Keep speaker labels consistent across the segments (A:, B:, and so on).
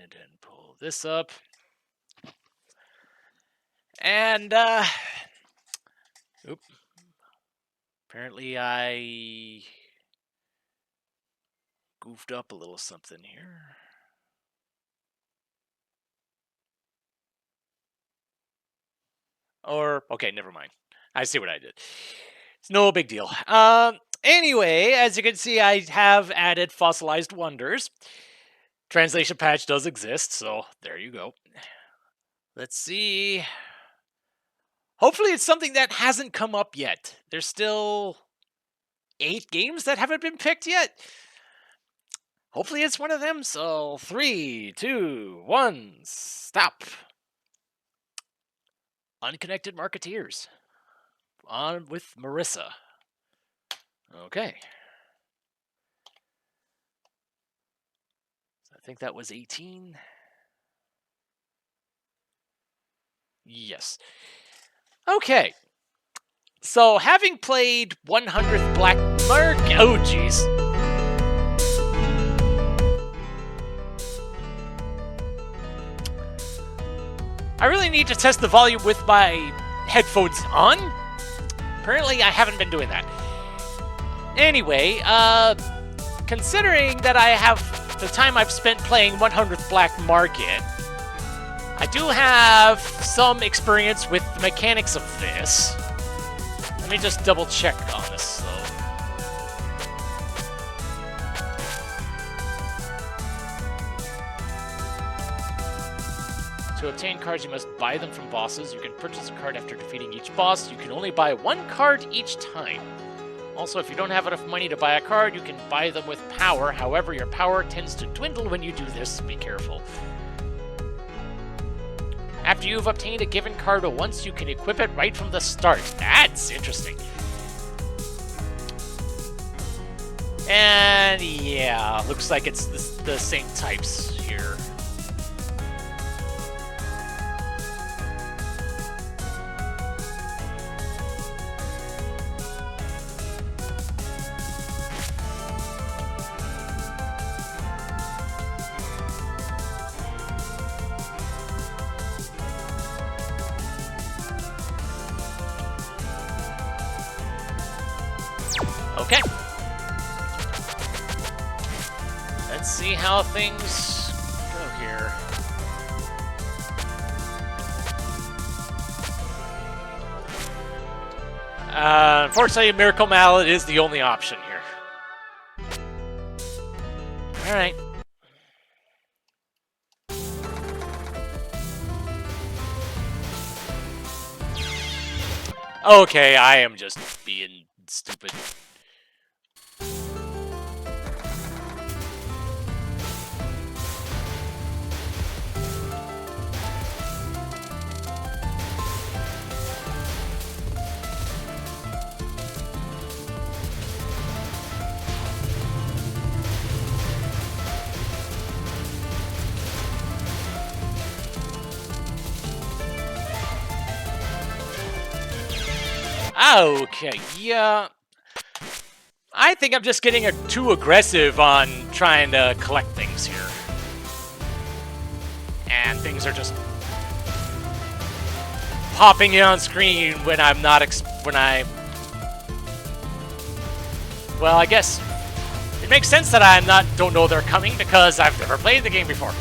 A: ahead and pull this up. And, oop. Apparently I goofed up a little something here. Or, okay, never mind. I see what I did. It's no big deal. Anyway, as you can see, I have added Fossilized Wonders. Translation patch does exist, so there you go. Let's see. Hopefully it's something that hasn't come up yet. There's still 8 games that haven't been picked yet. Hopefully it's one of them. So 3, 2, 1, stop. Unconnected Marketeers. On with Marisa. Okay. I think that was 18. Yes. Okay. So, having played 100th Black Mark... Oh, jeez. I really need to test the volume with my headphones on. Apparently, I haven't been doing that. Anyway, considering that I have the time I've spent playing 100th Black Market, I do have some experience with the mechanics of this. Let me just double check on this, though. To obtain cards, you must buy them from bosses. You can purchase a card after defeating each boss. You can only buy 1 card each time. Also, if you don't have enough money to buy a card, you can buy them with power. However, your power tends to dwindle when you do this. Be careful. After you've obtained a given card once, you can equip it right from the start. That's interesting. And yeah, looks like it's the same types here. Okay. Let's see how things go here. Unfortunately, Miracle Mallet is the only option here. Alright. Okay, I am just being stupid. Okay, yeah. I think I'm just getting too aggressive on trying to collect things here. And things are just popping in on screen when I'm not well, I guess it makes sense that I don't know they're coming because I've never played the game before.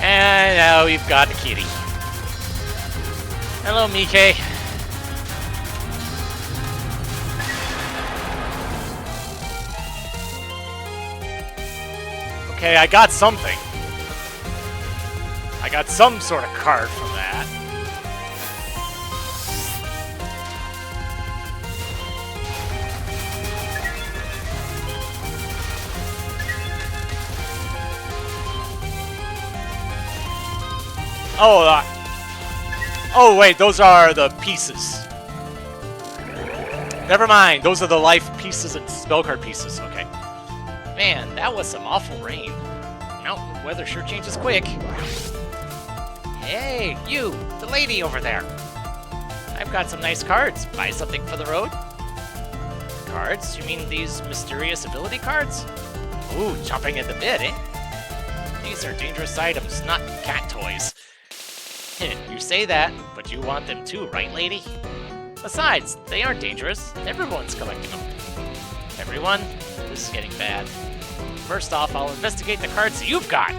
A: And now we've got a kitty. Hello, Mike. Okay, I got something. I got some sort of card from that. Oh, oh wait, those are the pieces. Never mind, those are the life pieces and spell card pieces. Okay. Man, that was some awful rain. Nope, the weather sure changes quick. Hey, you, the lady over there. I've got some nice cards. Buy something for the road? Cards? You mean these mysterious ability cards? Ooh, chomping at the bit, eh? These are dangerous items, not cat toys. You say that, but you want them too, right, lady? Besides, they aren't dangerous. Everyone's collecting them. Everyone? This is getting bad. First off, I'll investigate the cards you've got.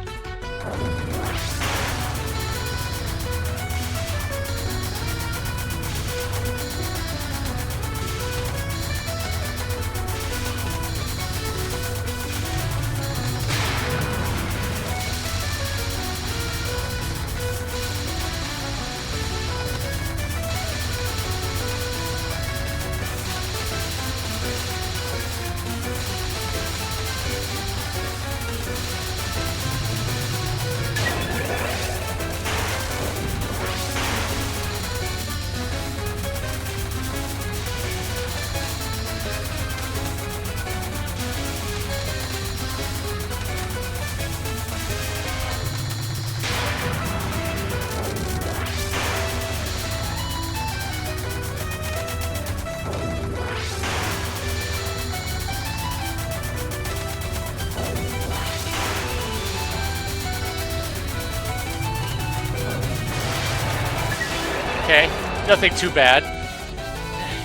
A: Okay, nothing too bad.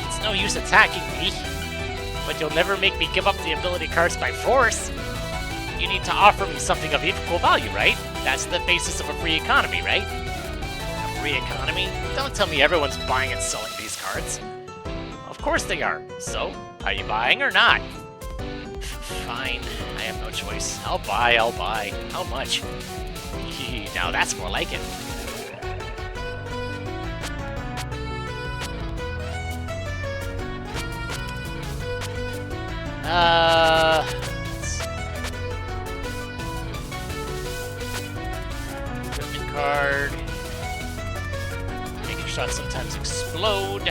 A: It's no use attacking me, but you'll never make me give up the ability cards by force. You need to offer me something of equal value, right? That's the basis of a free economy, right? A free economy? Don't tell me everyone's buying and selling these cards. Of course they are. So, are you buying or not? Fine, I have no choice. I'll buy. How much? Now that's more like it. Equipment card. Making shots sometimes explode.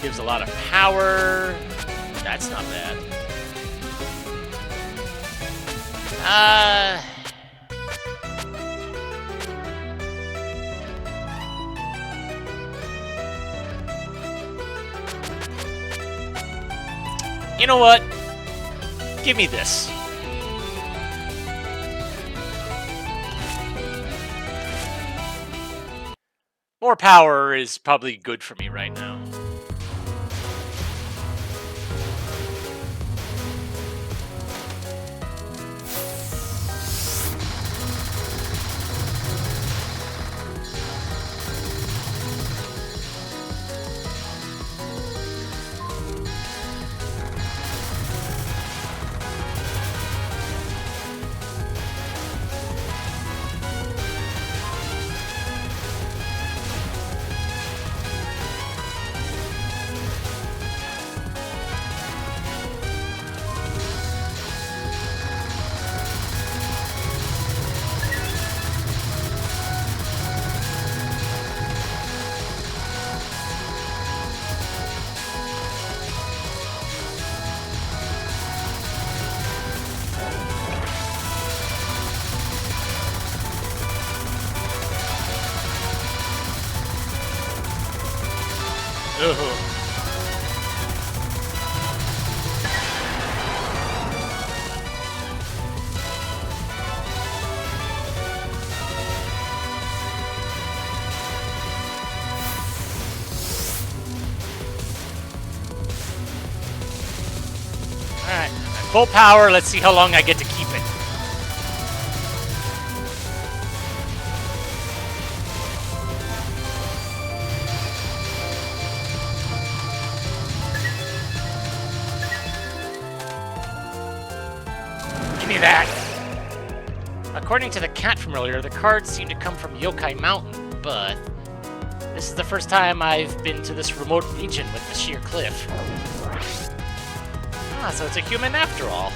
A: Gives a lot of power. That's not bad. You know what? Give me this. More power is probably good for me right now. Alright, full power. Let's see how long I get to keep it. Give me that! According to the cat from earlier, the cards seem to come from Yokai Mountain, but this is the first time I've been to this remote region with the sheer cliff. Ah, so it's a human after all.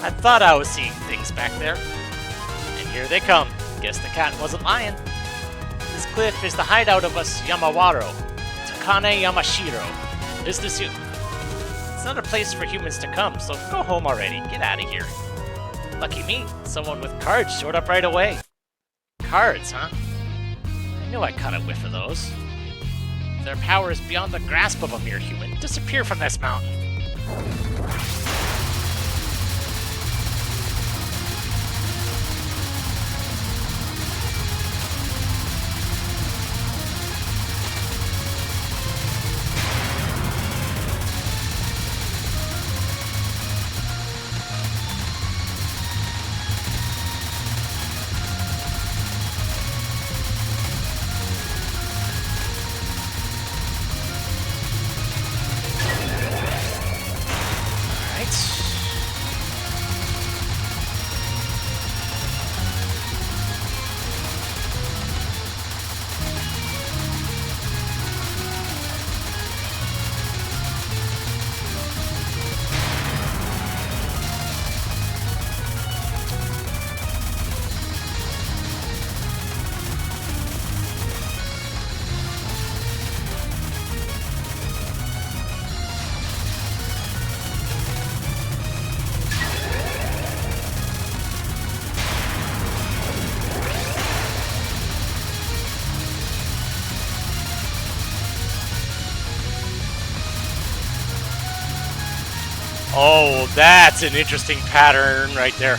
A: I thought I was seeing things back there. And here they come. Guess the cat wasn't lying. This cliff is the hideout of us Yamawaro, Takane Yamashiro. Business you. It's not a place for humans to come, so go home already. Get out of here. Lucky me, someone with cards showed up right away. Cards, huh? I knew I caught a whiff of those. Their power is beyond the grasp of a mere human. Disappear from this mountain. Oh, that's an interesting pattern right there.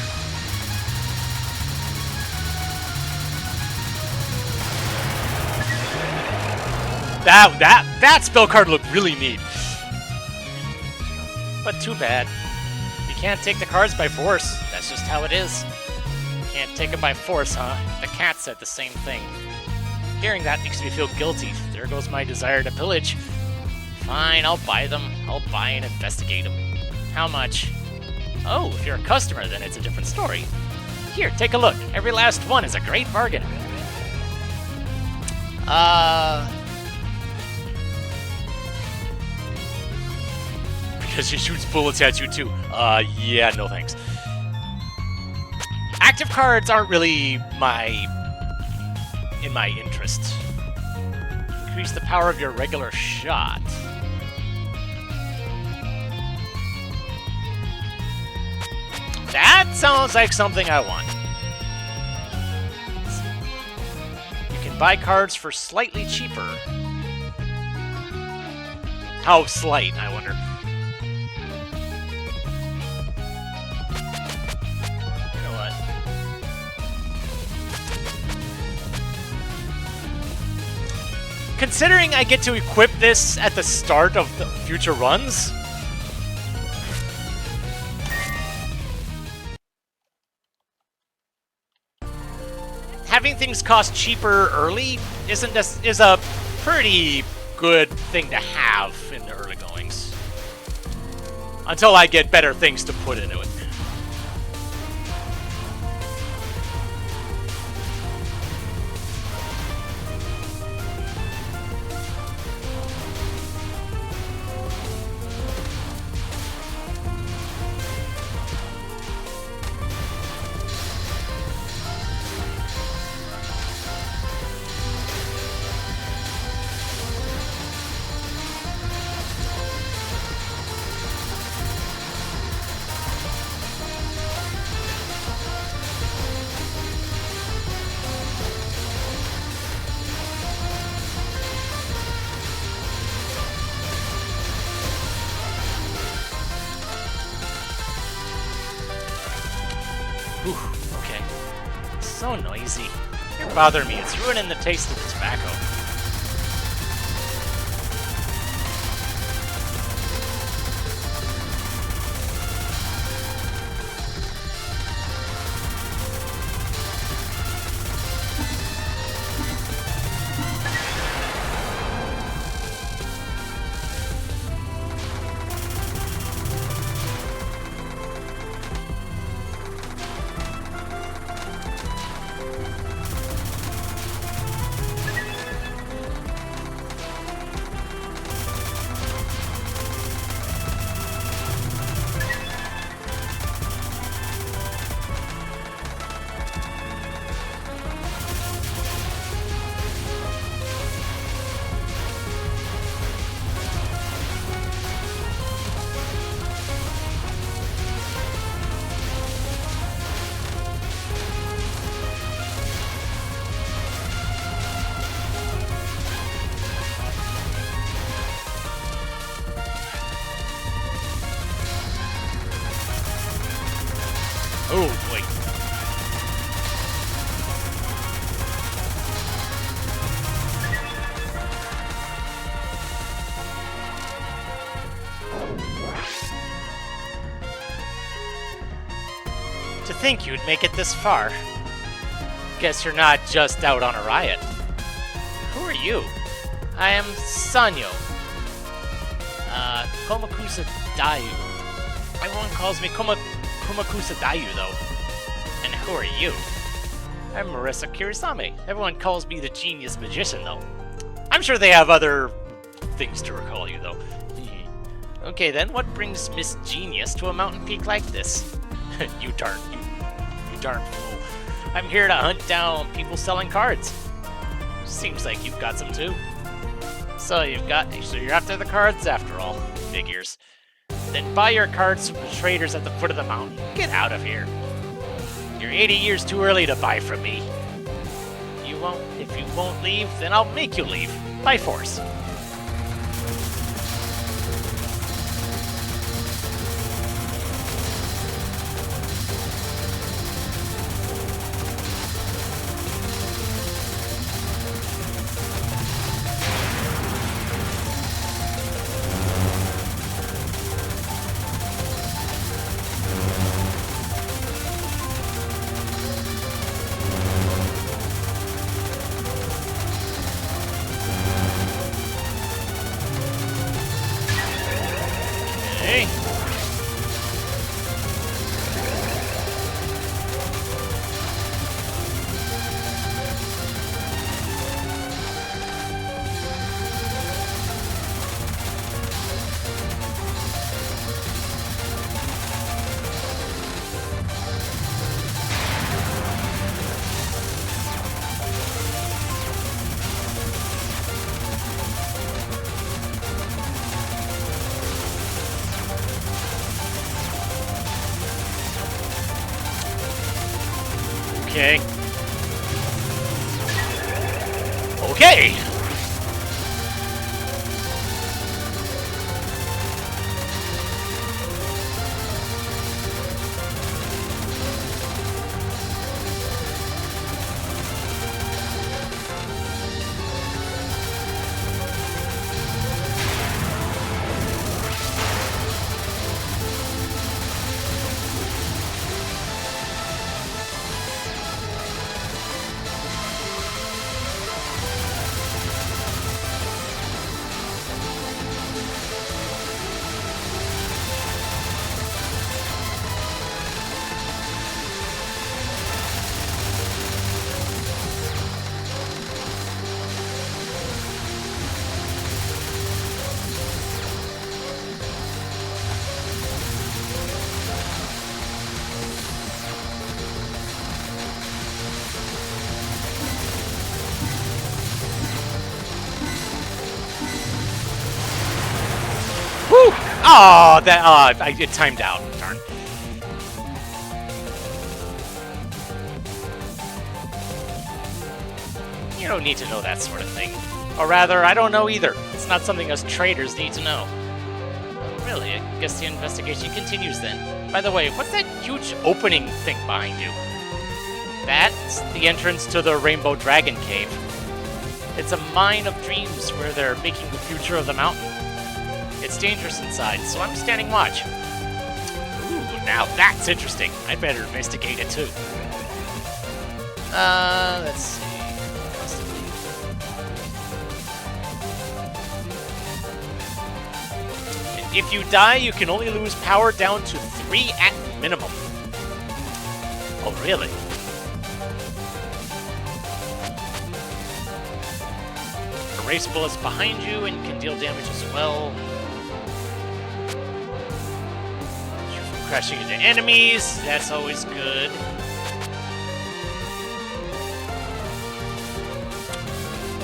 A: That spell card looked really neat. But too bad. You can't take the cards by force. That's just how it is. Can't take them by force, huh? The cat said the same thing. Hearing that makes me feel guilty. There goes my desire to pillage. Fine, I'll buy them. I'll buy and investigate them. How much? Oh, if you're a customer, then it's a different story. Here, take a look. Every last one is a great bargain. Because she shoots bullets at you too. Yeah, no thanks. Active cards aren't really in my interest. Increase the power of your regular shot. That sounds like something I want. You can buy cards for slightly cheaper. How slight, I wonder. You know what? Considering I get to equip this at the start of the future runs, having things cost cheaper early is a pretty good thing to have in the early goings. Until I get better things to put into it. Whew, okay. So noisy. You're bothering me. It's ruining the taste of the tobacco. Oh, boy. To think you'd make it this far. Guess you're not just out on a riot. Who are you? I am Sanyo. Komakusa Dayu. Everyone calls me Komakusa Dayu, though. And who are you? I'm Marisa Kirisame. Everyone calls me the genius magician, though. I'm sure they have other things to recall you, though. Okay, then, what brings Miss Genius to a mountain peak like this? you darn fool. I'm here to hunt down people selling cards. Seems like you've got some, too. So you're after the cards after all. Figures. Then buy your cards from the traders at the foot of the mountain. Get out of here. You're 80 years too early to buy from me. If you won't leave, then I'll make you leave. By force. Okay. Okay. Okay! Woo! Oh, it timed out. Darn. You don't need to know that sort of thing. Or rather, I don't know either. It's not something us traders need to know. Really, I guess the investigation continues then. By the way, what's that huge opening thing behind you? That's the entrance to the Rainbow Dragon Cave. It's a mine of dreams where they're making the future of the mountain. It's dangerous inside, so I'm standing watch. Ooh, now that's interesting. I'd better investigate it too. Let's see. And if you die, you can only lose power down to 3 at minimum. Oh, really? Erase bullets behind you and can deal damage as well. Crashing into enemies, that's always good.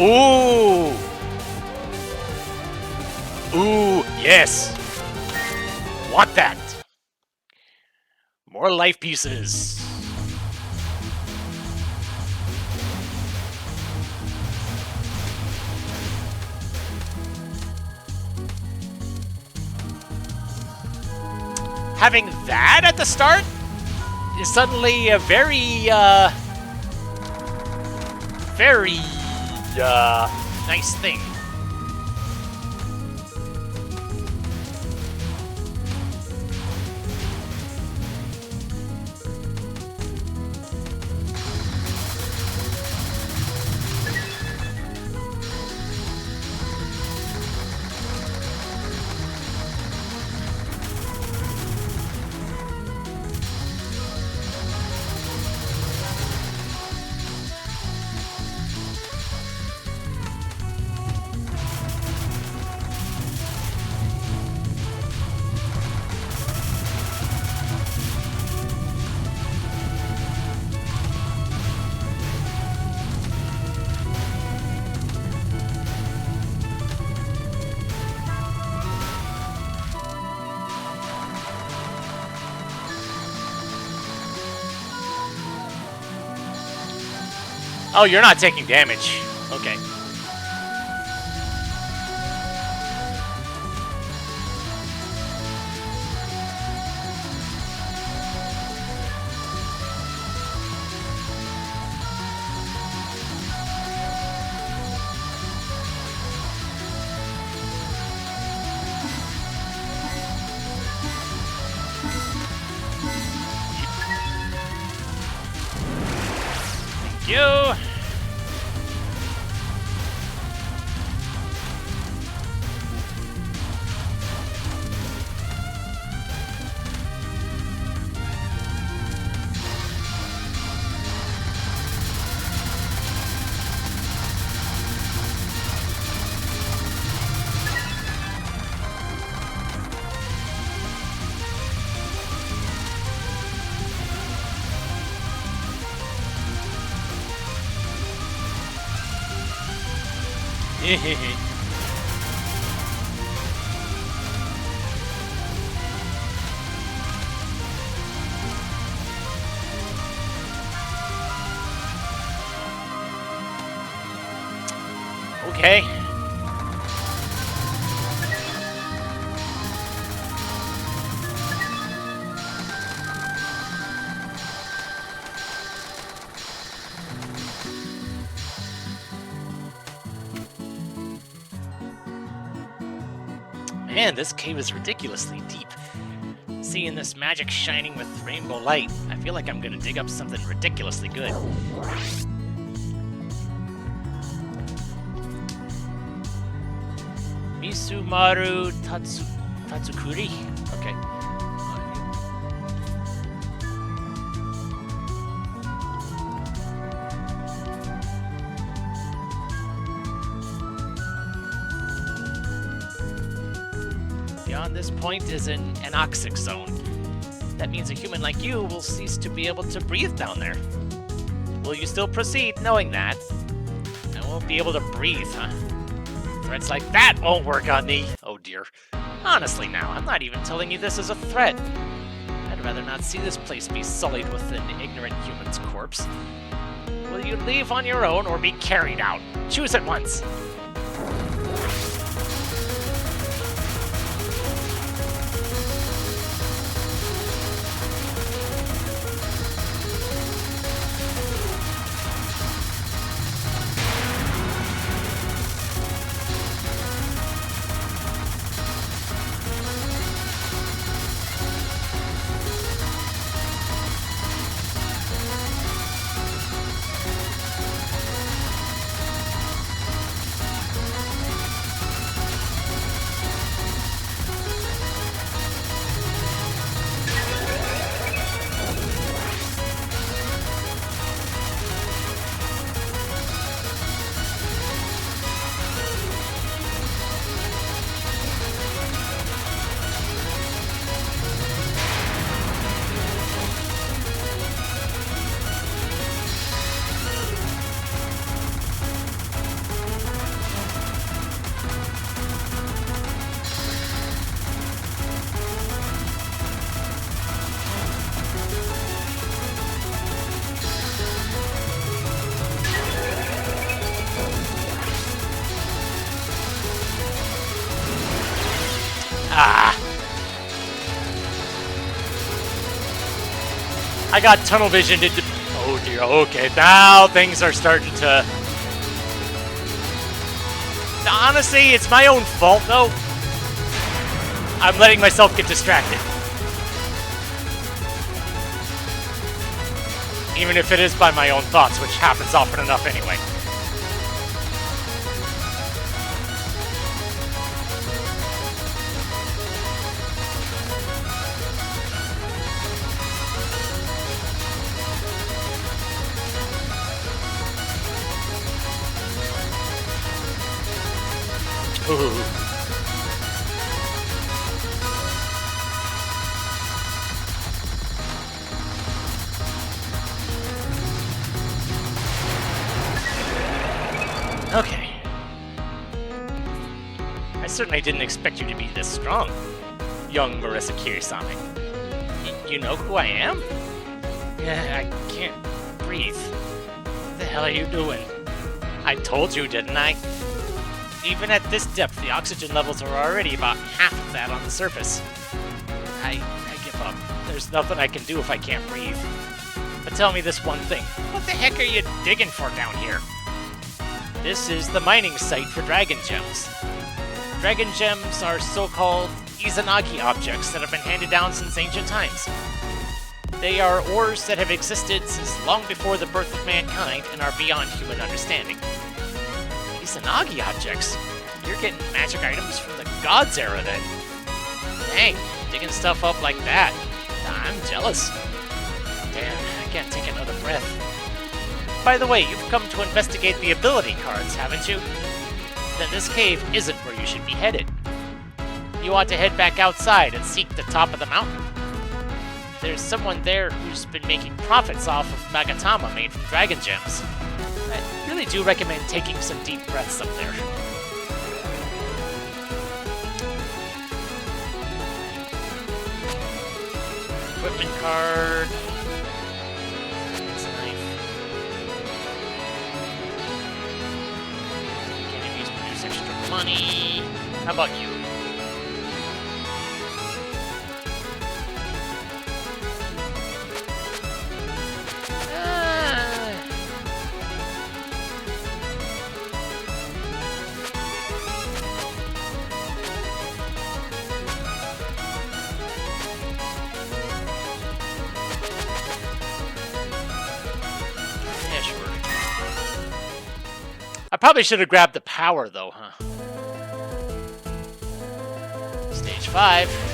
A: Ooh! Ooh, yes! Want that! More life pieces. Having that at the start? is suddenly a very, very nice thing. Oh, you're not taking damage. Okay. Thank you. Okay. Man, this cave is ridiculously deep. Seeing this magic shining with rainbow light, I feel like I'm gonna dig up something ridiculously good. Misumaru Tatsukuri? Okay. Beyond this point is an anoxic zone. That means a human like you will cease to be able to breathe down there. Will you still proceed knowing that? I won't be able to breathe, huh? Threats like that won't work on me. Oh dear. Honestly now, I'm not even telling you this as a threat. I'd rather not see this place be sullied with an ignorant human's corpse. Will you leave on your own or be carried out? Choose at once. I got tunnel vision into... Oh dear, okay. Now things are starting to... Honestly, it's my own fault, though. I'm letting myself get distracted. Even if it is by my own thoughts, which happens often enough anyway. Ooh. Okay. I certainly didn't expect you to be this strong, young Marisa Kirisame. You know who I am? I can't breathe. What the hell are you doing? I told you, didn't I? Even at this depth, the oxygen levels are already about half of that on the surface. I give up. There's nothing I can do if I can't breathe. But tell me this one thing. What the heck are you digging for down here? This is the mining site for dragon gems. Dragon gems are so-called Izanagi objects that have been handed down since ancient times. They are ores that have existed since long before the birth of mankind and are beyond human understanding. Izanagi objects? You're getting magic items from the Gods era then. Dang, digging stuff up like that. I'm jealous. Damn, I can't take another breath. By the way, you've come to investigate the ability cards, haven't you? Then this cave isn't where you should be headed. You ought to head back outside and seek the top of the mountain. There's someone there who's been making profits off of Magatama made from dragon gems. I really do recommend taking some deep breaths up there. Equipment card. It's a knife. Enemies produce extra money. How about you? I probably should have grabbed the power, though, huh? Stage 5.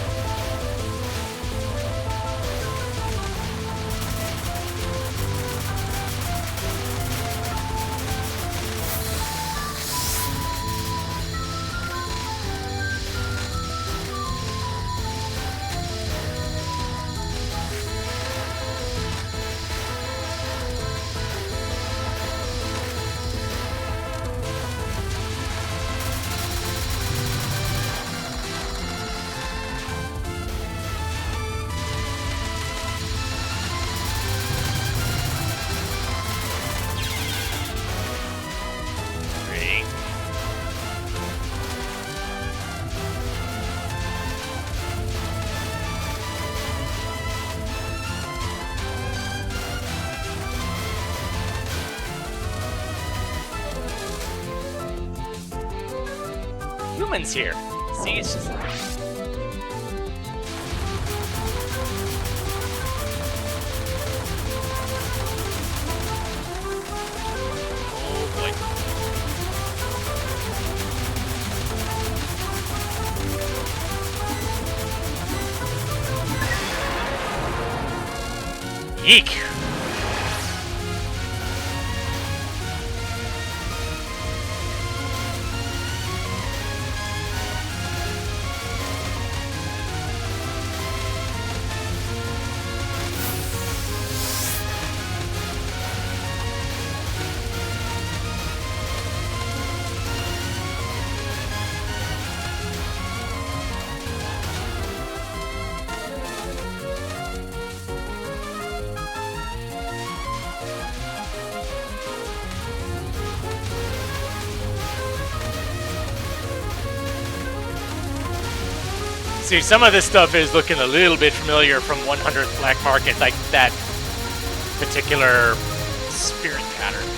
A: Humans here. See, it's just... Oh boy. Yeek. See, some of this stuff is looking a little bit familiar from 100th Black Market, like that particular spirit pattern.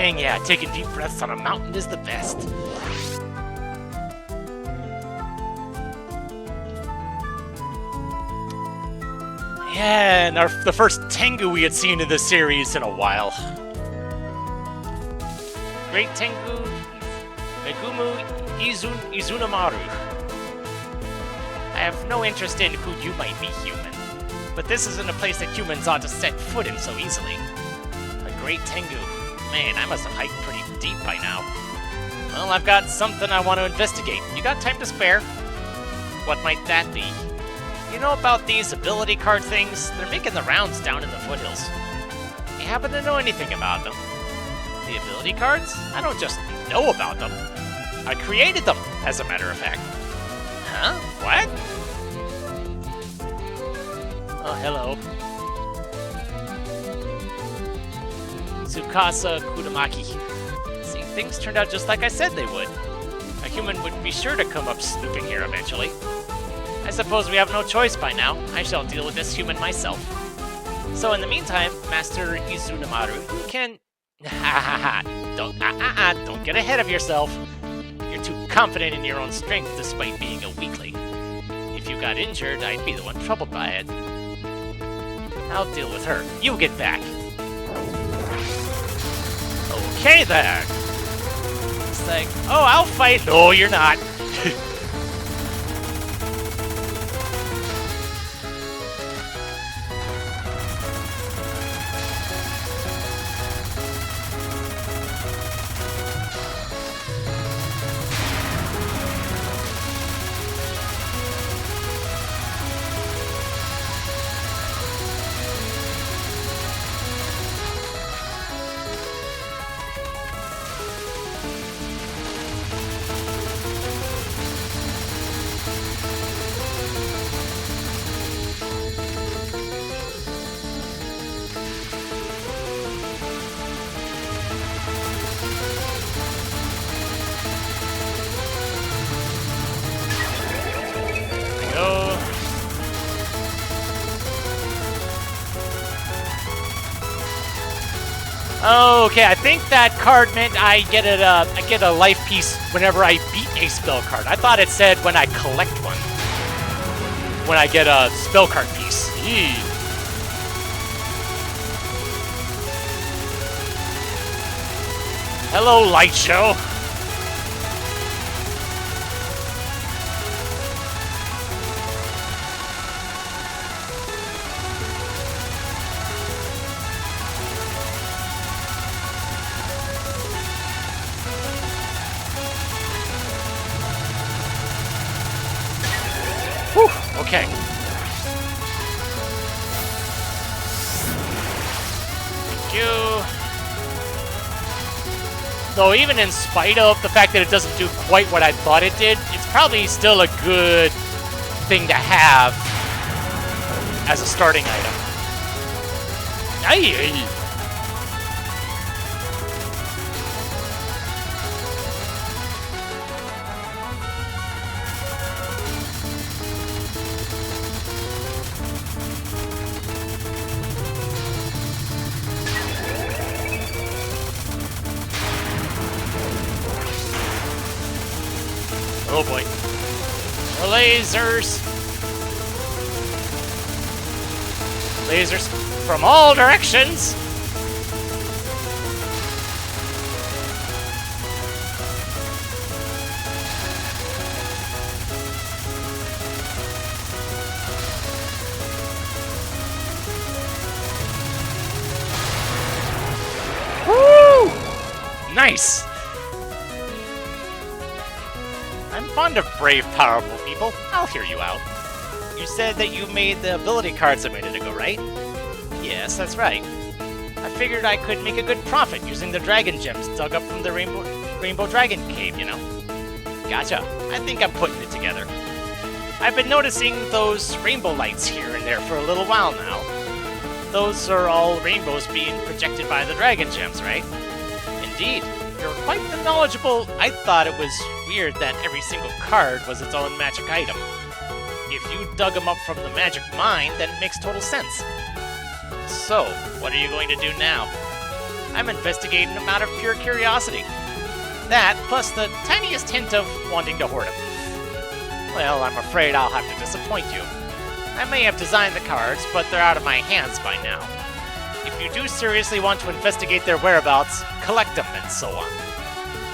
A: Dang, yeah, taking deep breaths on a mountain is the best. Yeah, and the first Tengu we had seen in the series in a while. Great Tengu, Megumu Izunamaru. I have no interest in who you might be, human, but this isn't a place that humans ought to set foot in so easily. A great Tengu. Man, I must have hiked pretty deep by now. Well, I've got something I want to investigate. You got time to spare? What might that be? You know about these ability card things? They're making the rounds down in the foothills. You happen to know anything about them? The ability cards? I don't just know about them. I created them, as a matter of fact. Huh? What? Oh, hello. Tsukasa Kudamaki. See, things turned out just like I said they would. A human would be sure to come up snooping here eventually. I suppose we have no choice by now. I shall deal with this human myself. So in the meantime, Master Izunamaru, you can... don't get ahead of yourself. You're too confident in your own strength despite being a weakling. If you got injured, I'd be the one troubled by it. I'll deal with her. You get back. Okay then. It's like, oh, I'll fight. No, you're not. Okay, I think that card meant I get a life piece whenever I beat a spell card. I thought it said when I collect one. When I get a spell card piece. Eee. Hello, Light Show. Okay. Thank you. Though even in spite of the fact that it doesn't do quite what I thought it did, it's probably still a good thing to have as a starting item. Aye. Oh boy. More lasers. Lasers from all directions. Nice! I'm fond of brave, powerful people. I'll hear you out. You said that you made the ability cards a minute ago, right? Yes, that's right. I figured I could make a good profit using the dragon gems dug up from the Rainbow Dragon Cave, you know? Gotcha. I think I'm putting it together. I've been noticing those rainbow lights here and there for a little while now. Those are all rainbows being projected by the dragon gems, right? Indeed. You're quite the knowledgeable. I thought it was weird that every single card was its own magic item. If you dug them up from the magic mine, then it makes total sense. So, what are you going to do now? I'm investigating them out of pure curiosity. That, plus the tiniest hint of wanting to hoard them. Well, I'm afraid I'll have to disappoint you. I may have designed the cards, but they're out of my hands by now. If you do seriously want to investigate their whereabouts, collect them and so on.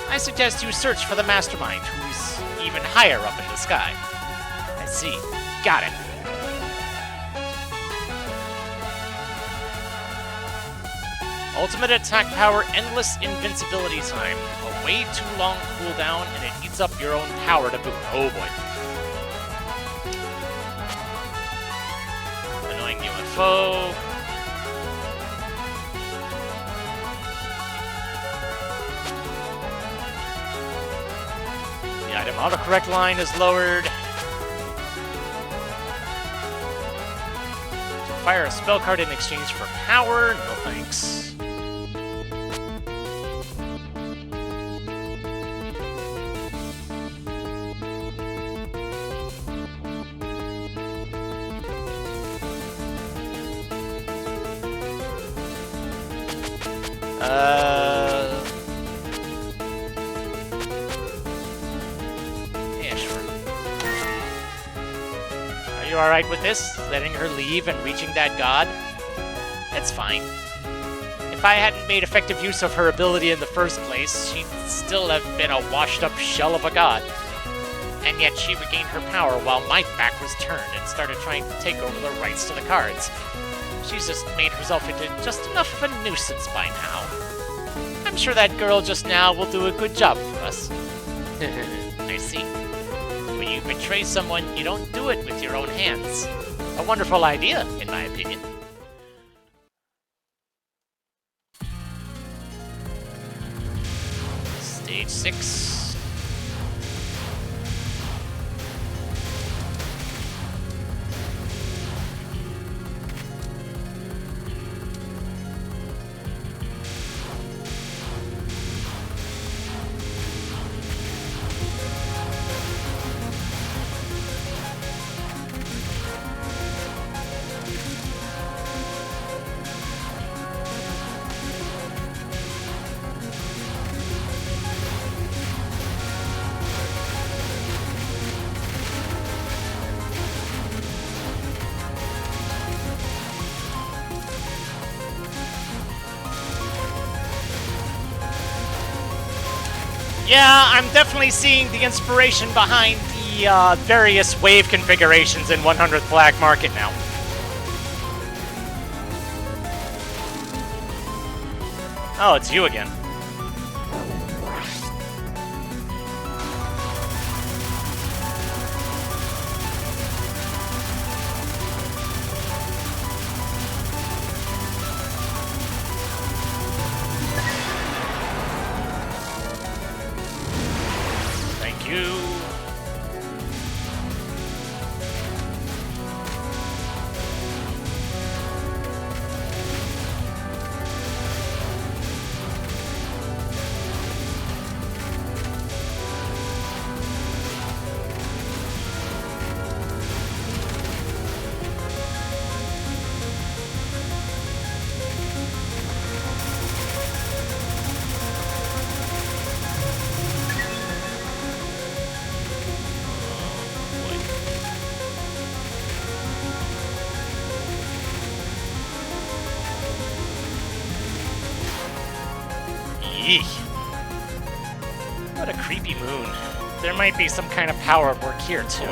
A: I suggest you search for the mastermind, who's even higher up in the sky. I see. Got it. Ultimate attack power, endless invincibility time. A way too long cooldown, and it eats up your own power to boot. Oh boy. Annoying UFO. The item autocorrect line is lowered. Fire a spell card in exchange for power. No thanks. Yeah, sure. Are you alright with this? Letting her leave and reaching that god? It's fine. If I hadn't made effective use of her ability in the first place, she'd still have been a washed-up shell of a god. And yet she regained her power while my back was turned and started trying to take over the rights to the cards. She's just made herself into just enough of a nuisance by now. I'm sure that girl just now will do a good job for us. I see. When you betray someone, you don't do it with your own hands. A wonderful idea, in my opinion. Stage 6. Yeah, I'm definitely seeing the inspiration behind the various wave configurations in 100th Black Market now. Oh, it's you again. Eek. What a creepy moon. There might be some kind of power at work here, too.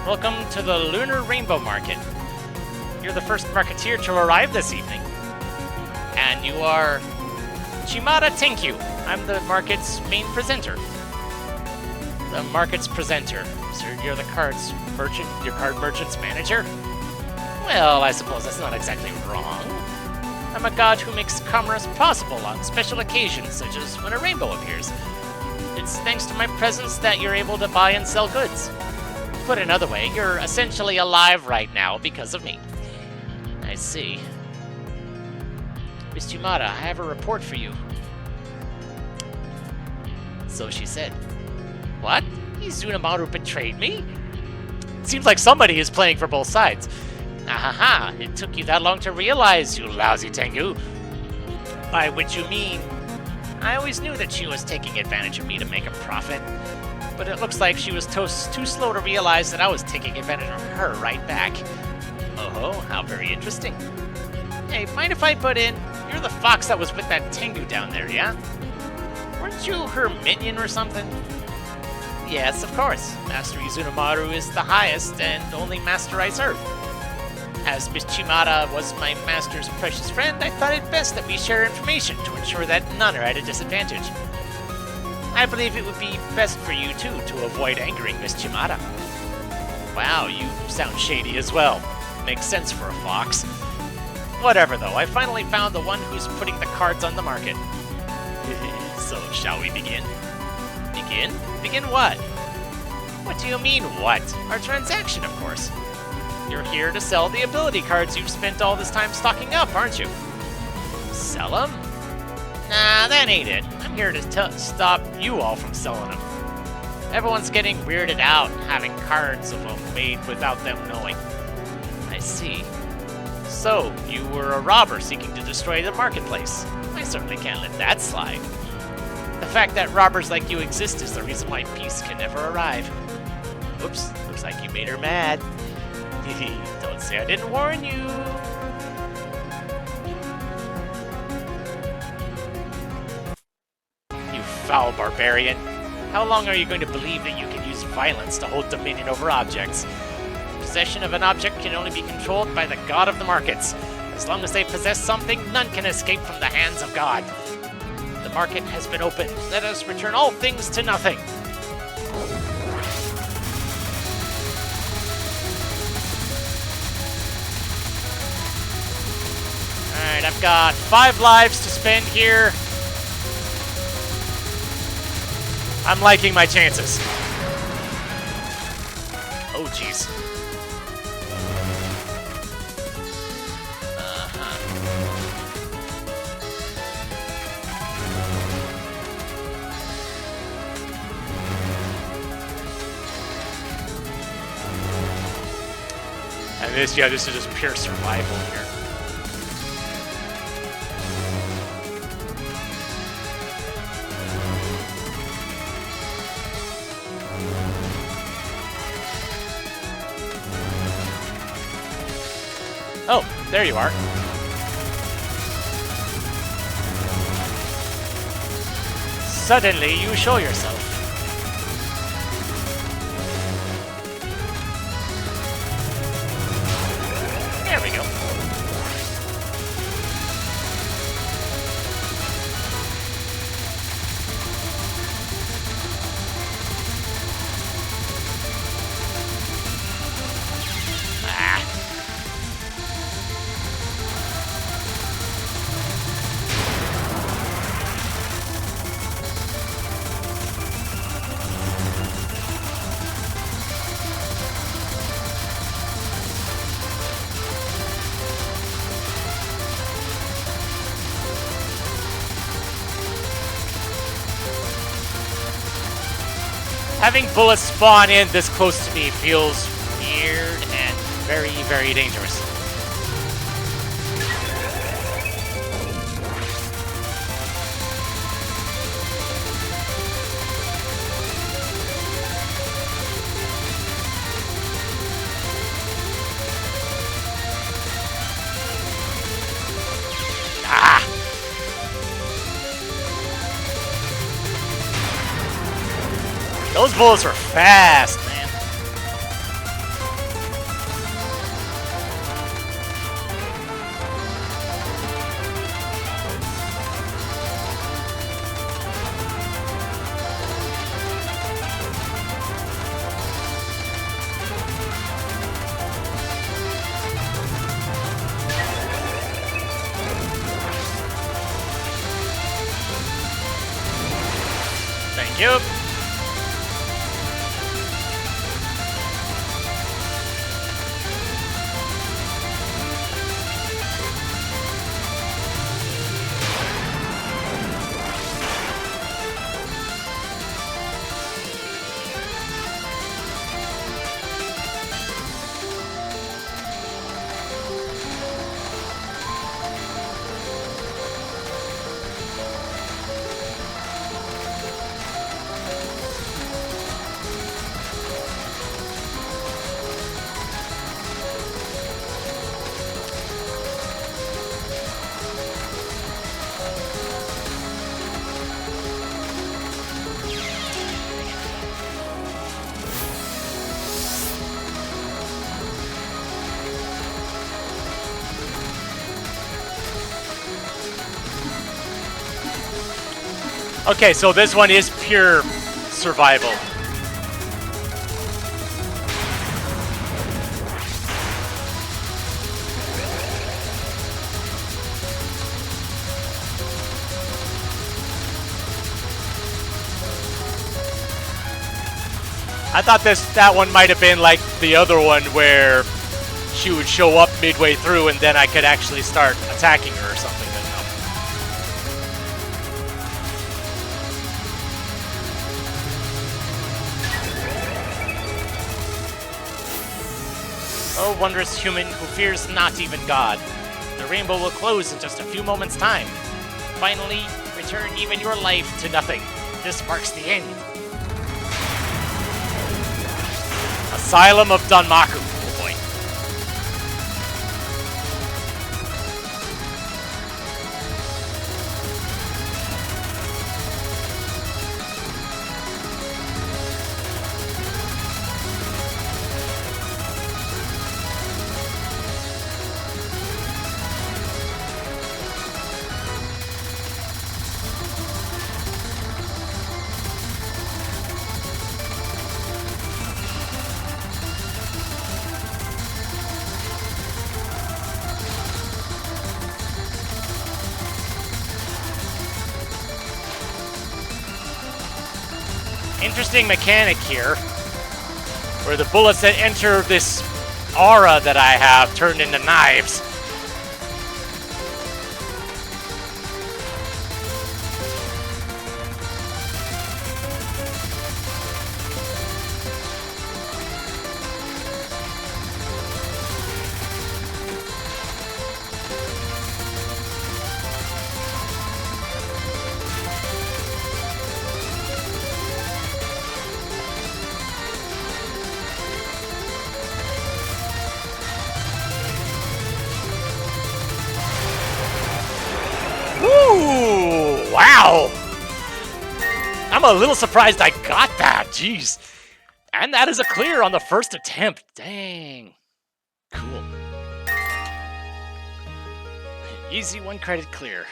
A: Welcome to the Lunar Rainbow Market. You're the first marketeer to arrive this evening. And you are Chimada Tenkyu. I'm the market's main presenter. The market's presenter. So you're the card's merchant, your card merchant's manager? Well, I suppose that's not exactly wrong. I'm a god who makes commerce possible on special occasions, such as when a rainbow appears. It's thanks to my presence that you're able to buy and sell goods. Put another way, you're essentially alive right now because of me. I see. Miss Chimada, I have a report for you. So she said. What? Izunamaru betrayed me? Seems like somebody is playing for both sides. Ahaha, it took you that long to realize, you lousy Tengu. By which you mean, I always knew that she was taking advantage of me to make a profit. But it looks like she was too slow to realize that I was taking advantage of her right back. Oh, how very interesting. Hey, mind if I butt in? You're the fox that was with that Tengu down there, yeah? Weren't you her minion or something? Yes, of course. Master Izunamaru is the highest and only master I serve. As Miss Chimada was my master's precious friend, I thought it best that we share information to ensure that none are at a disadvantage. I believe it would be best for you, too, to avoid angering Miss Chimada. Wow, you sound shady as well. Makes sense for a fox. Whatever, though, I finally found the one who's putting the cards on the market. So, shall we begin? Begin? Begin what? What do you mean, what? Our transaction, of course. You're here to sell the ability cards you've spent all this time stocking up, aren't you? Sell them? Nah, that ain't it. I'm here to stop you all from selling them. Everyone's getting weirded out having cards of them made without them knowing. I see. So, you were a robber seeking to destroy the marketplace. I certainly can't let that slide. The fact that robbers like you exist is the reason why peace can never arrive. Oops, looks like you made her mad. Don't say I didn't warn you. You foul barbarian. How long are you going to believe that you can use violence to hold dominion over objects? Possession of an object can only be controlled by the god of the markets. As long as they possess something, none can escape from the hands of God. The market has been opened. Let us return all things to nothing. Alright, I've got 5 lives to spend here. I'm liking my chances. Oh, jeez. And this is just pure survival here. Oh, there you are. Suddenly, you show yourself. There we go. Having bullets spawn in this close to me feels weird and very, very dangerous. Those bullets are fast, man. Thank you. Okay, so this one is pure survival. I thought that one might have been like the other one where she would show up midway through and then I could actually start attacking her or something. But no. Oh, wondrous human who fears not even God. The rainbow will close in just a few moments' time. Finally, return even your life to nothing. This marks the end. Asylum of Danmaku. Oh boy. Interesting mechanic here, where the bullets that enter this aura that I have turn into knives. Woo! Wow! I'm a little surprised I got that. Jeez. And that is a clear on the first attempt. Dang. Cool. Easy 1 credit clear.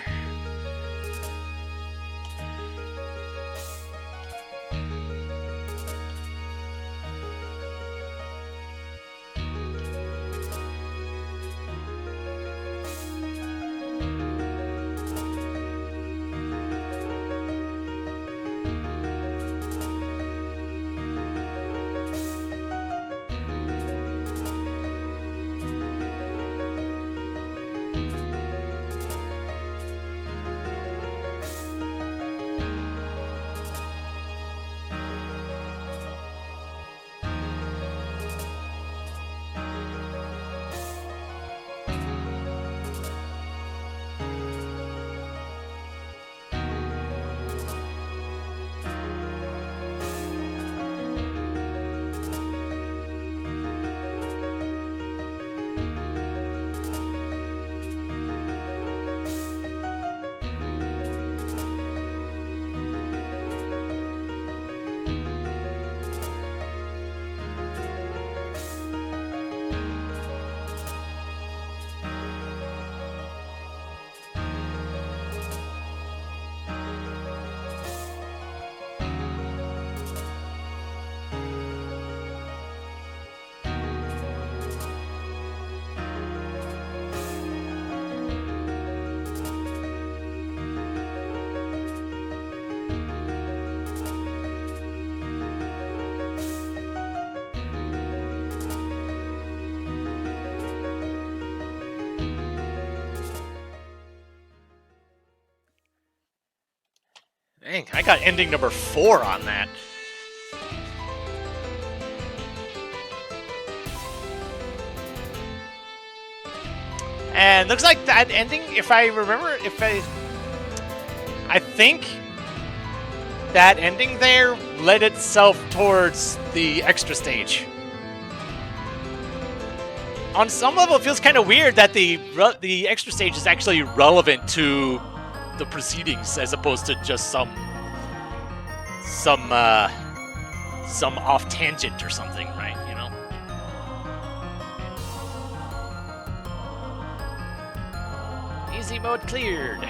A: Dang, I got ending number 4 on that. And looks like that ending, if I remember, I think that ending there led itself towards the extra stage. On some level, it feels kind of weird that the extra stage is actually relevant to the proceedings as opposed to just some off tangent or something, right? You know. Easy mode cleared.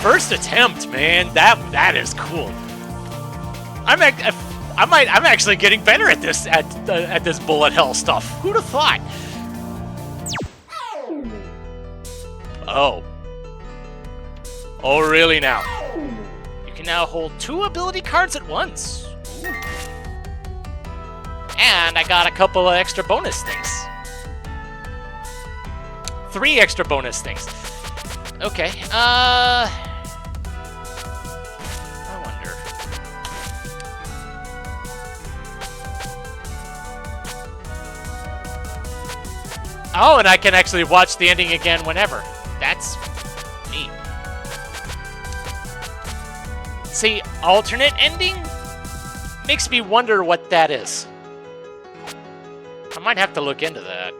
A: First attempt, man. That is cool. I'm actually getting better at this at this bullet hell stuff. Who'd have thought? Oh. Oh, really now? You can now hold 2 ability cards at once. Ooh. And I got a couple of extra bonus things. 3 extra bonus things. Okay, I wonder. Oh, and I can actually watch the ending again whenever. That's neat. See, alternate ending makes me wonder what that is. I might have to look into that.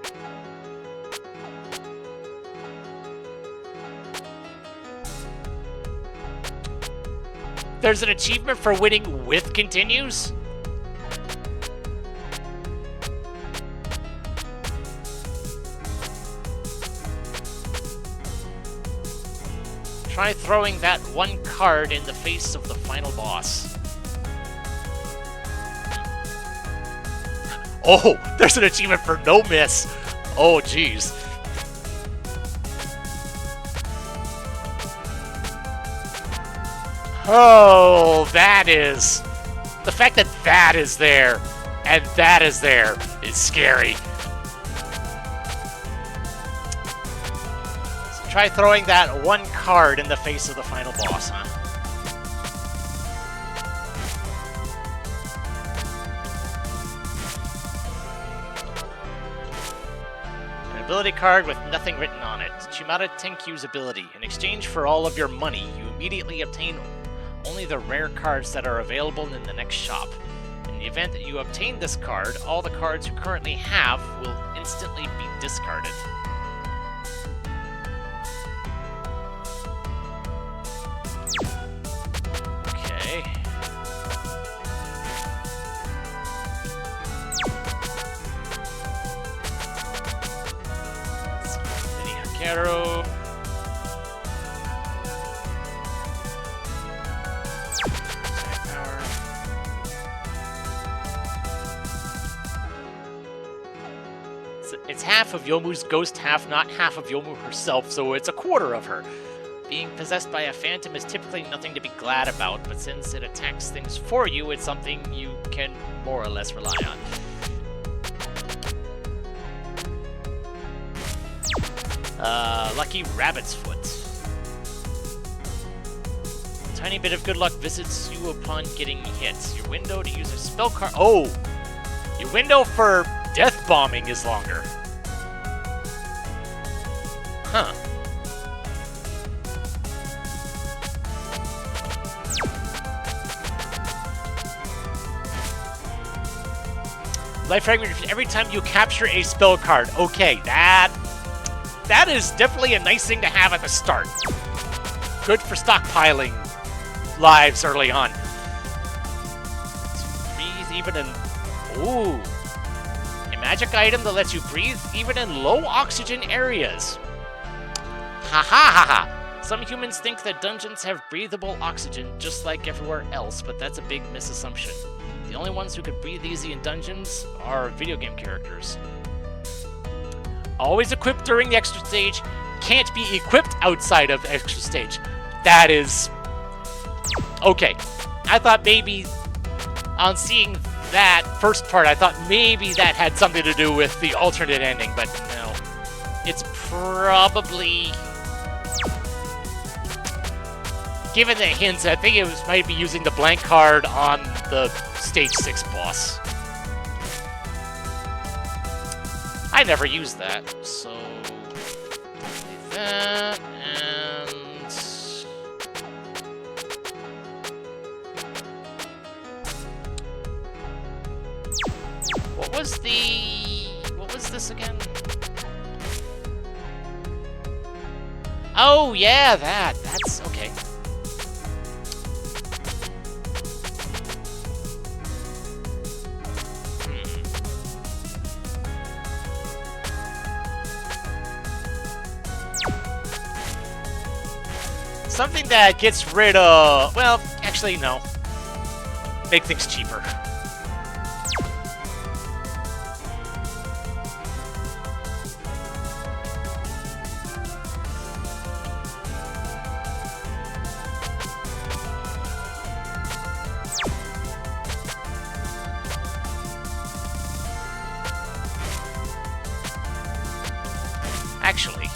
A: There's an achievement for winning with continues? Try throwing that 1 card in the face of the final boss. Oh, there's an achievement for no miss. Oh, jeez. Oh, that is... The fact that that is there and that is there is scary. So try throwing that 1 card in the face of the final boss, huh? An ability card with nothing written on it. Chimata Tenkyu's ability. In exchange for all of your money, you immediately obtain only the rare cards that are available in the next shop. In the event that you obtain this card, all the cards you currently have will instantly be discarded. Okay. Mini Hakero. It's half of Yomu's ghost, not half of Yomu herself, so it's a quarter of her. Being possessed by a phantom is typically nothing to be glad about, but since it attacks things for you, it's something you can more or less rely on. Lucky Rabbit's Foot. A tiny bit of good luck visits you upon getting hit. Your window to use a spell card. Oh! Your window for death bombing is longer. Huh. Life fragment every time you capture a spell card. Okay, that is definitely a nice thing to have at the start. Good for stockpiling lives early on. Breathe even in... Ooh. A magic item that lets you breathe even in low oxygen areas. Ha ha ha ha! Some humans think that dungeons have breathable oxygen just like everywhere else, but that's a big misassumption. The only ones who can breathe easy in dungeons are video game characters. Always equipped during the extra stage. Can't be equipped outside of extra stage. That is... okay. I thought maybe on seeing that first part, I thought maybe that had something to do with the alternate ending, but no. It's probably... given the hints, I think it might be using the blank card on the Stage 6 boss. I never used that, so... like that, and... what was this again? Oh, yeah, that's okay. Something that gets rid of... well, actually, no. Make things cheaper. Actually,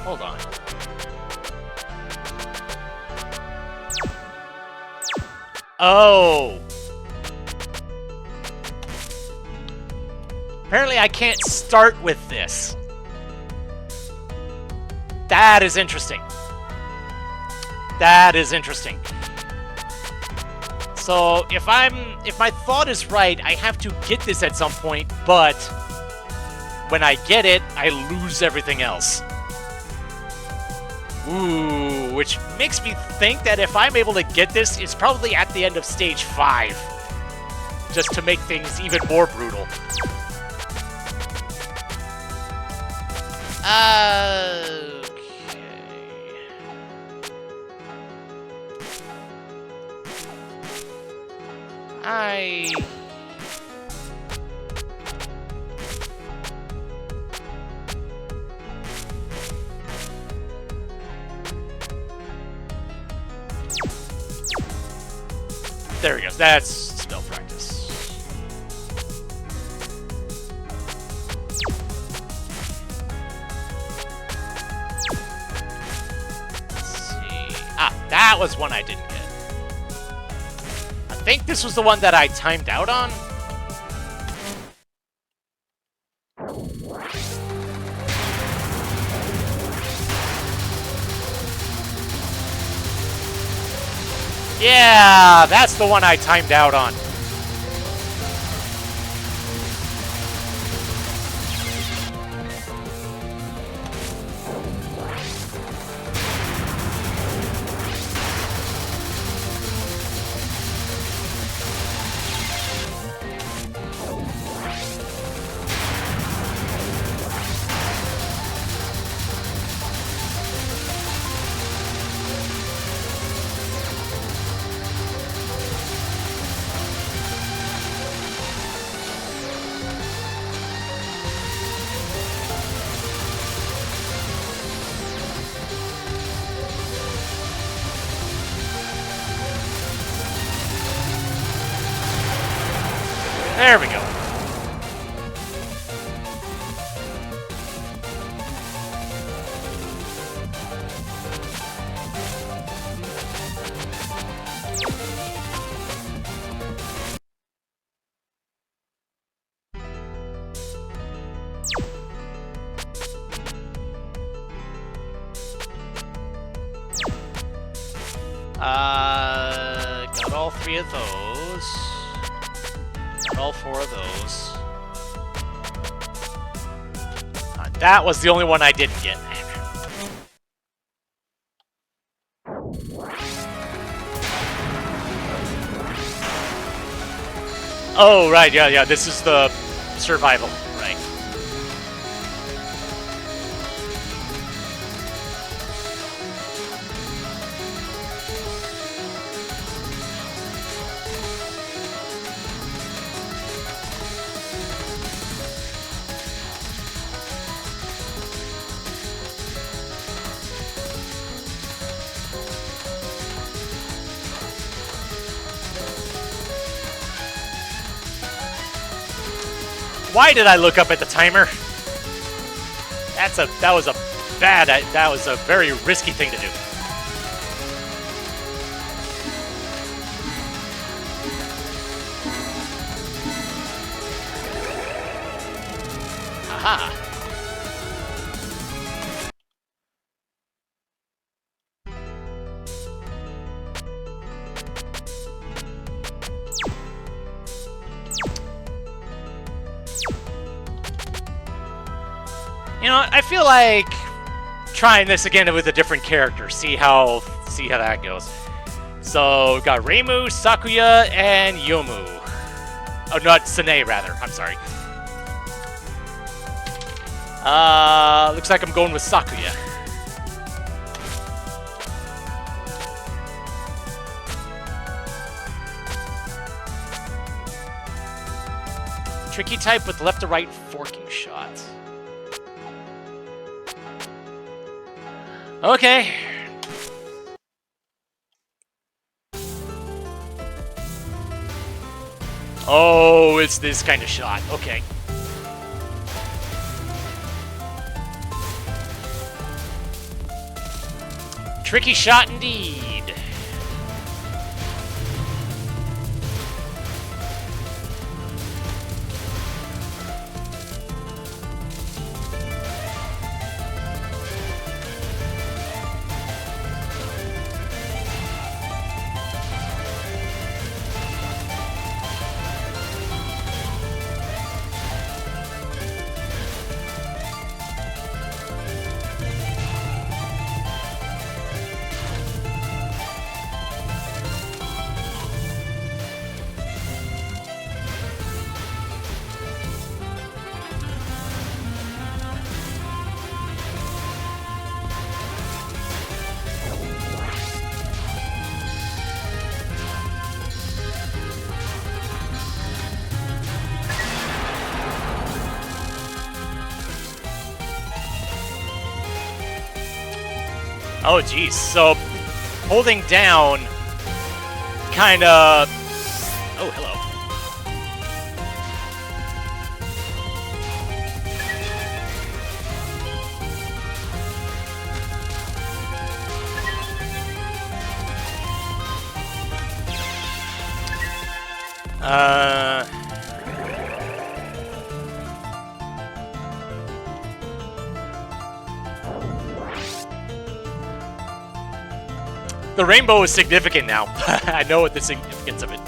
A: hold on. Oh! Apparently I can't start with this. That is interesting. That is interesting. So, if my thought is right, I have to get this at some point, but when I get it, I lose everything else. Ooh, which makes me think that if I'm able to get this, it's probably at the end of Stage 5. Just to make things even more brutal. Okay. There we go. That's spell practice. Let's see. Ah, that was one I didn't get. I think this was the one that I timed out on. Yeah, that's the one I timed out on. There we go. Got all three of those. Got all four of those. That was the only one I didn't get. Oh, right, yeah, this is the survival, right. Why did I look up at the timer? That was a very risky thing to do. Aha. You know, I feel like trying this again with a different character. See how that goes. So we've got Reimu, Sakuya, and Yomu. Oh, not Sine, rather. I'm sorry. Looks like I'm going with Sakuya. Tricky type with left to right forking shots. Okay. Oh, it's this kind of shot. Okay. Tricky shot indeed. Oh, geez. So, holding down kind of... Oh, hello. The rainbow is significant now. I know what the significance of it.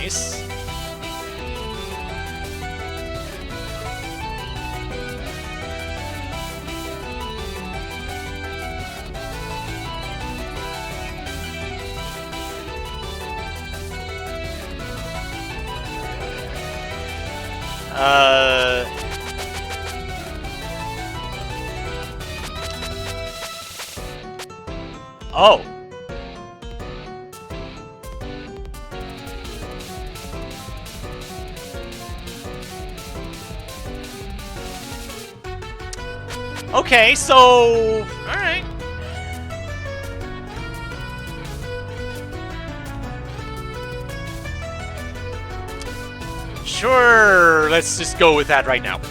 A: Nice. Oh. Okay, so... Alright. Sure, let's just go with that right now.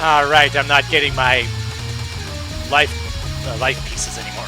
A: Alright, I'm not getting my life pieces anymore.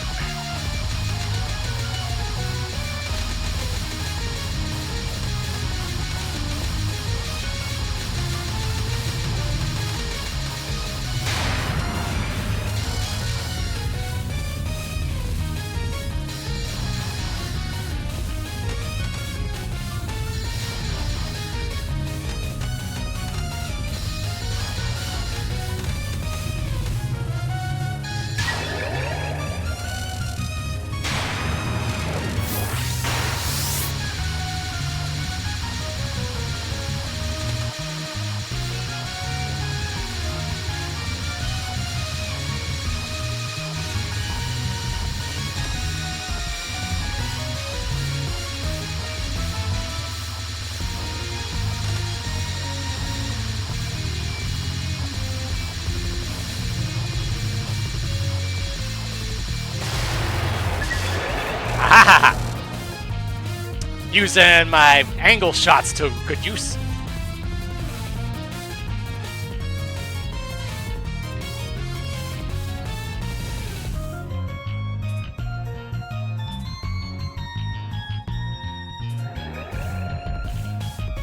A: Using my angle shots to good use.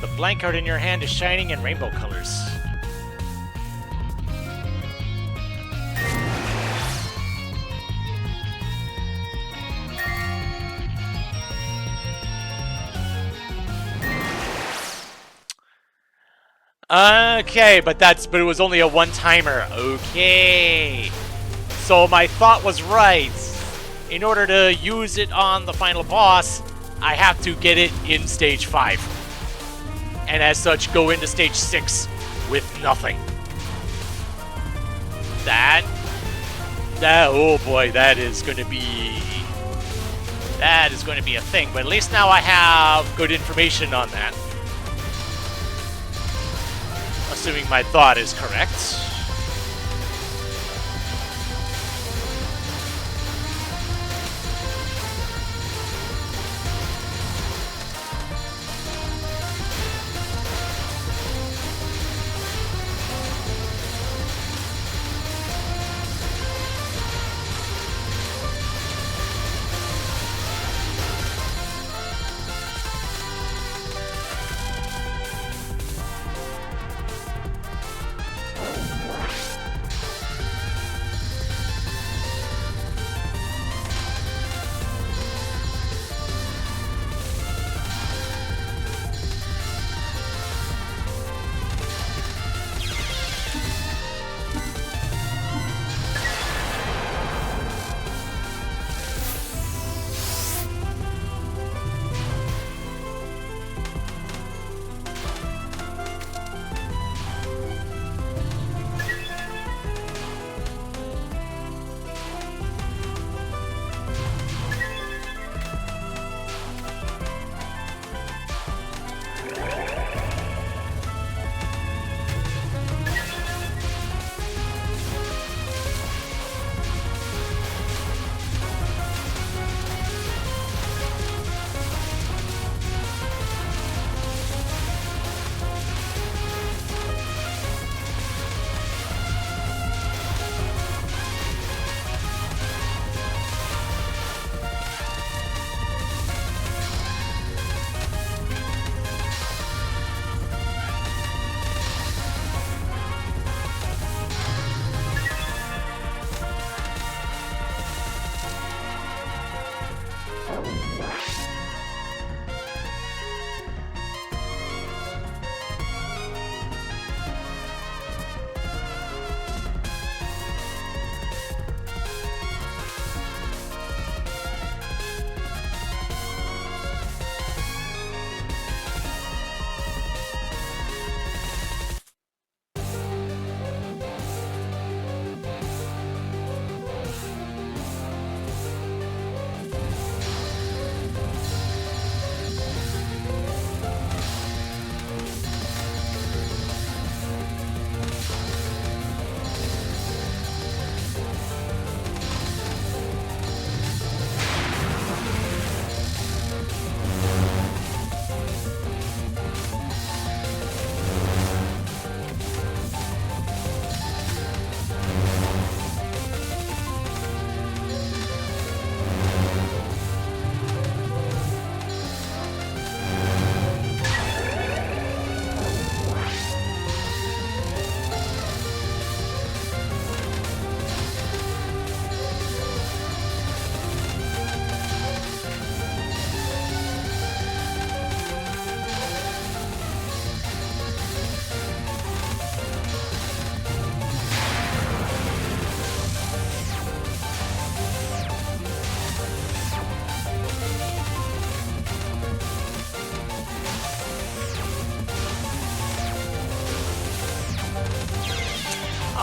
A: The blank card in your hand is shining in rainbow colors. Okay, but it was only a one-timer. Okay. So my thought was right. In order to use it on the final boss, I have to get it in stage 5. And as such, go into stage 6 with nothing. Oh boy, that is going to be That is going to be a thing, but at least now I have good information on that. Assuming my thought is correct.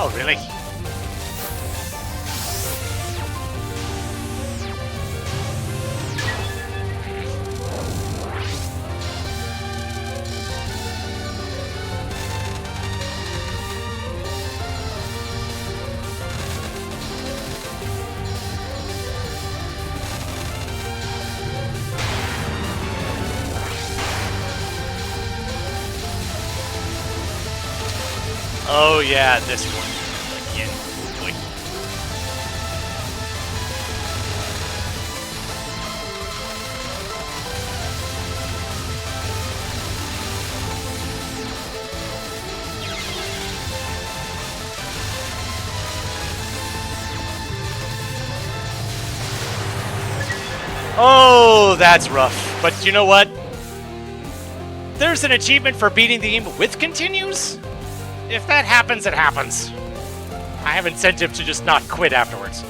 B: Oh, really?
A: Oh yeah, this one. Again. Boy. Oh, that's rough. But you know what? There's an achievement for beating the game with continues. If that happens, it happens. I have incentive to just not quit afterwards.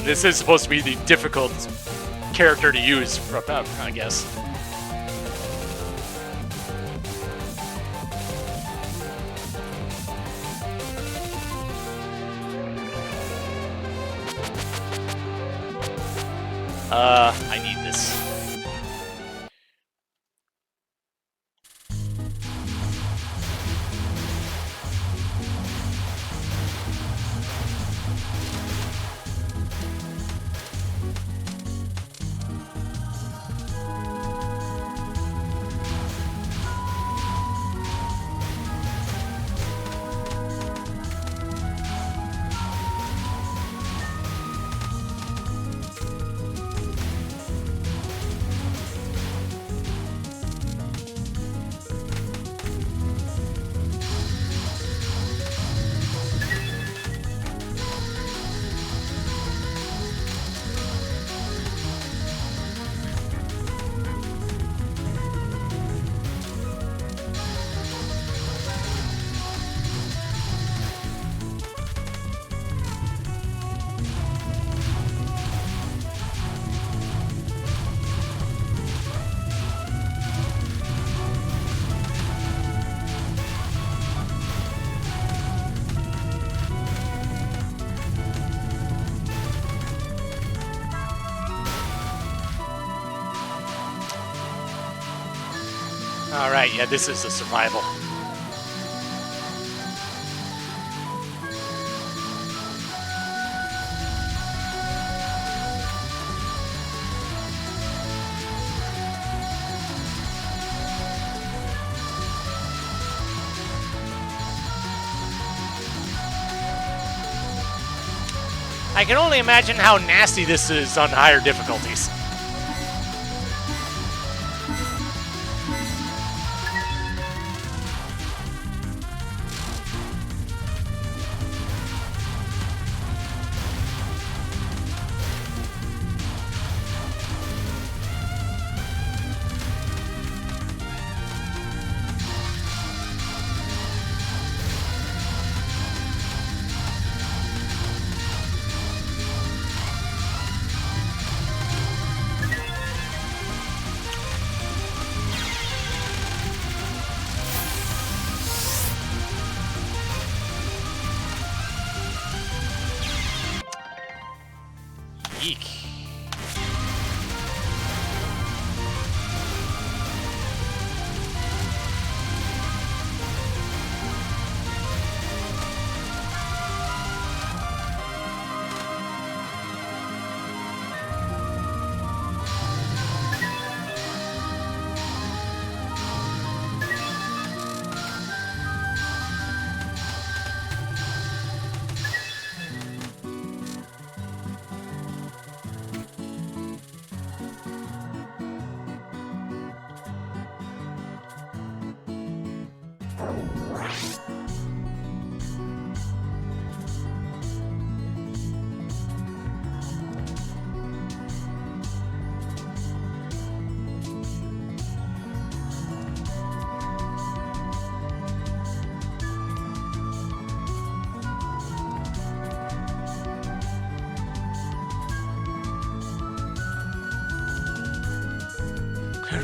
A: This is supposed to be the difficult character to use, I guess. I need this. Alright, yeah, this is a survival. I can only imagine how nasty this is on higher difficulties. Eek.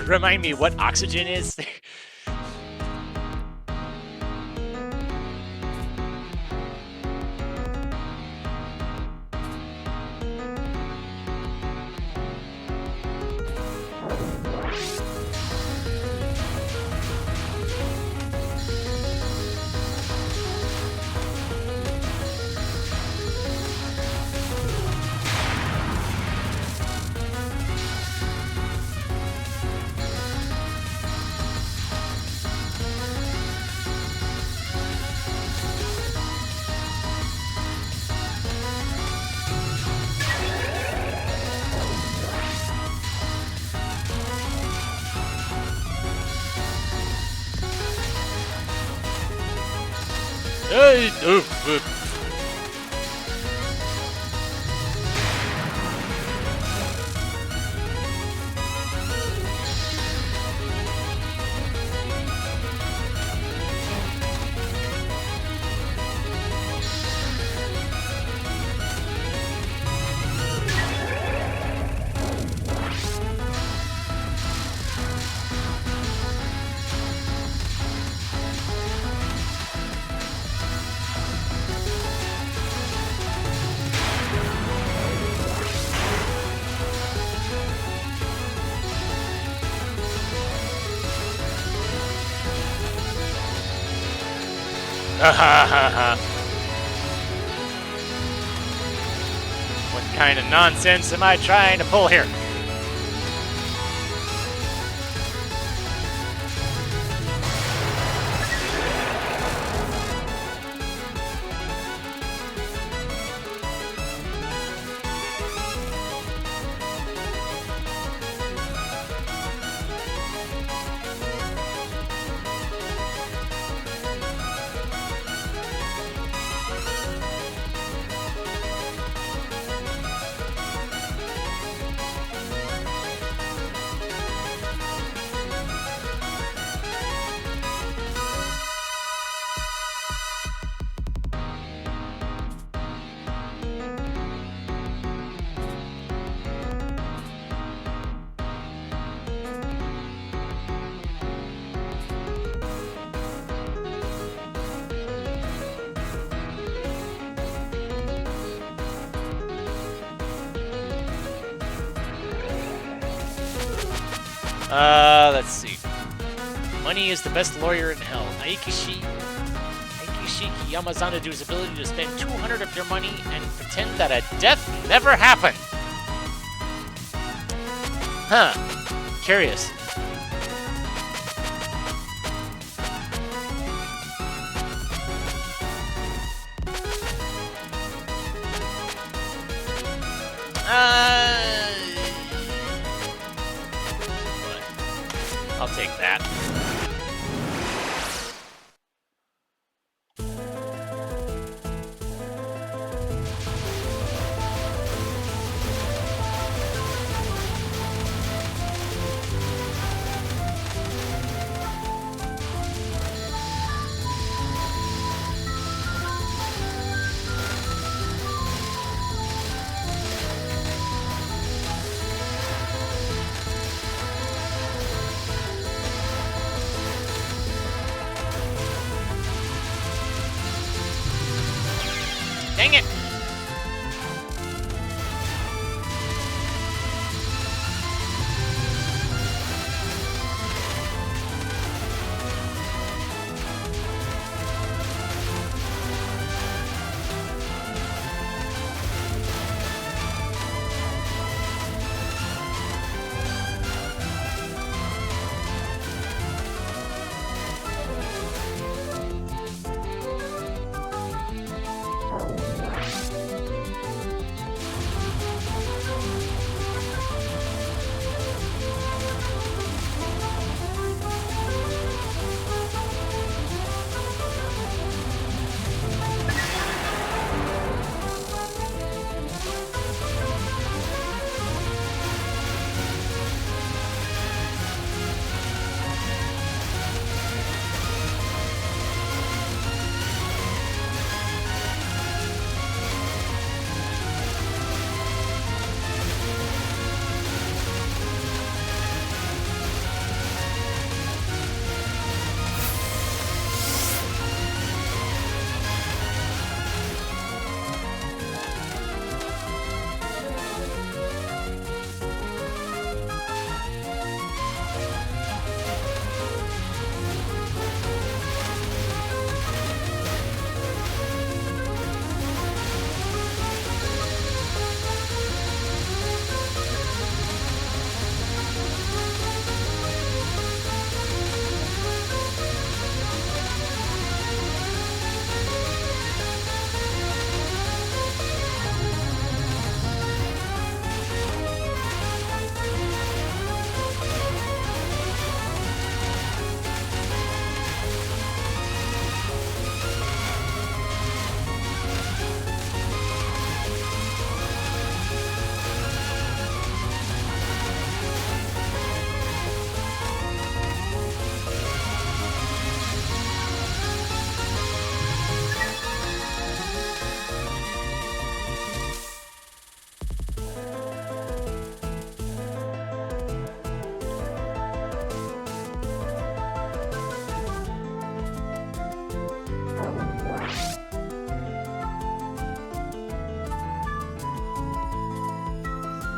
A: Remind me what oxygen is? What kind of nonsense am I trying to pull here? Let's see. Money is the best lawyer in hell. Aikishiki Yamazanadu's ability to spend 200 of your money and pretend that a death never happened. Huh. Curious. I'll take that. Dang it!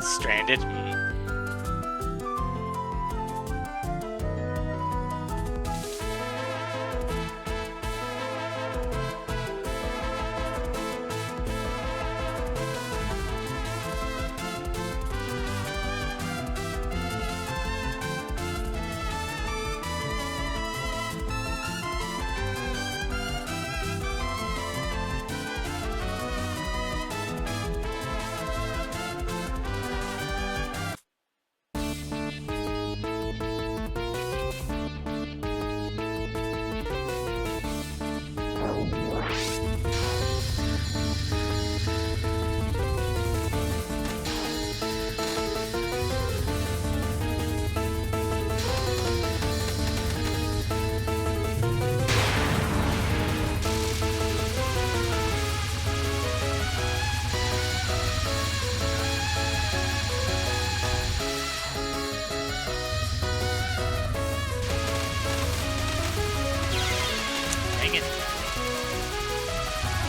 A: Stranded.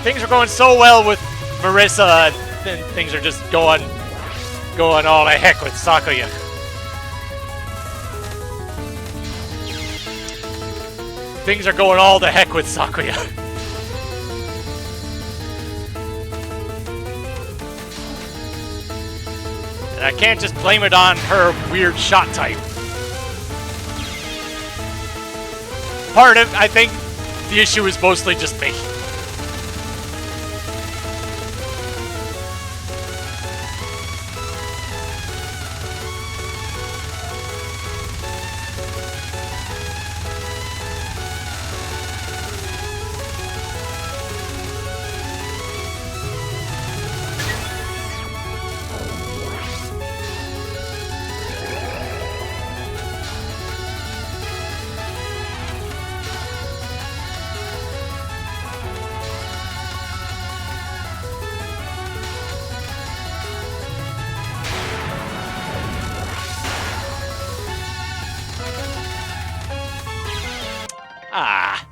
A: Things are going so well with Marisa, and things are just going all the heck with Sakuya. Things are going all the heck with Sakuya. And I can't just blame it on her weird shot type. Part of, I think, the issue is mostly just me. Ah.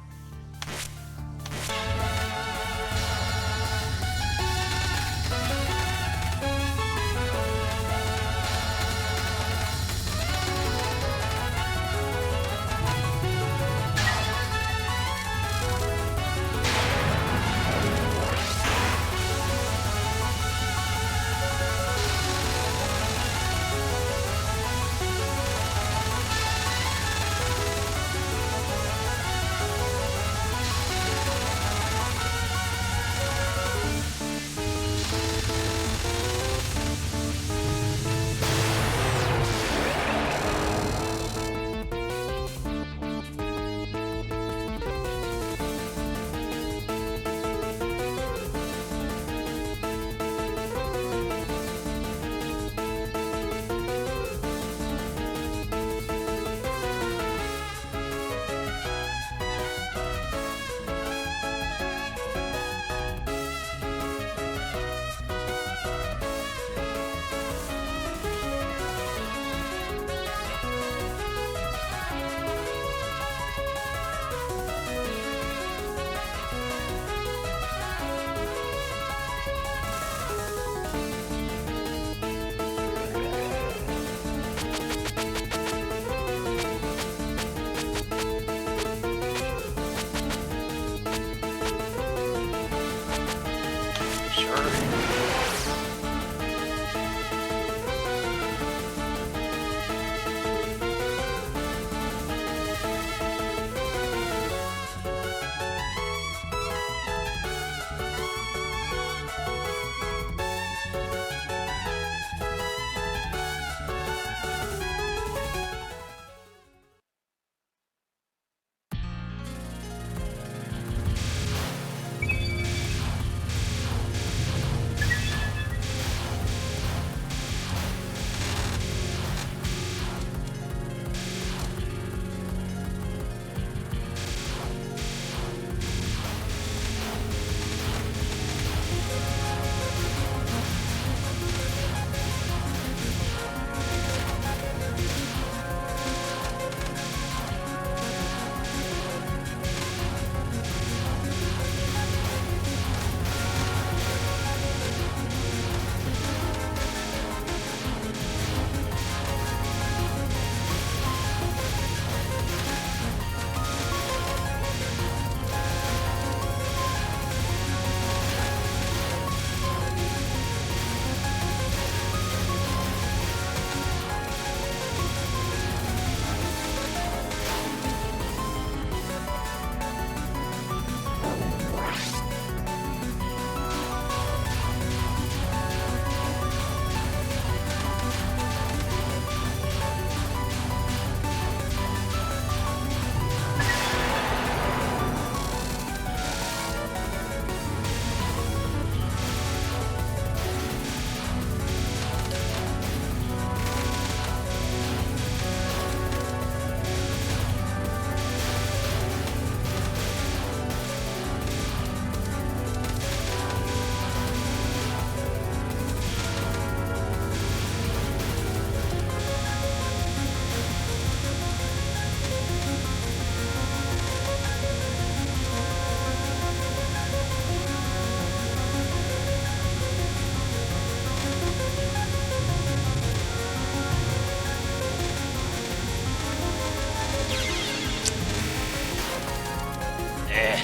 A: Eh.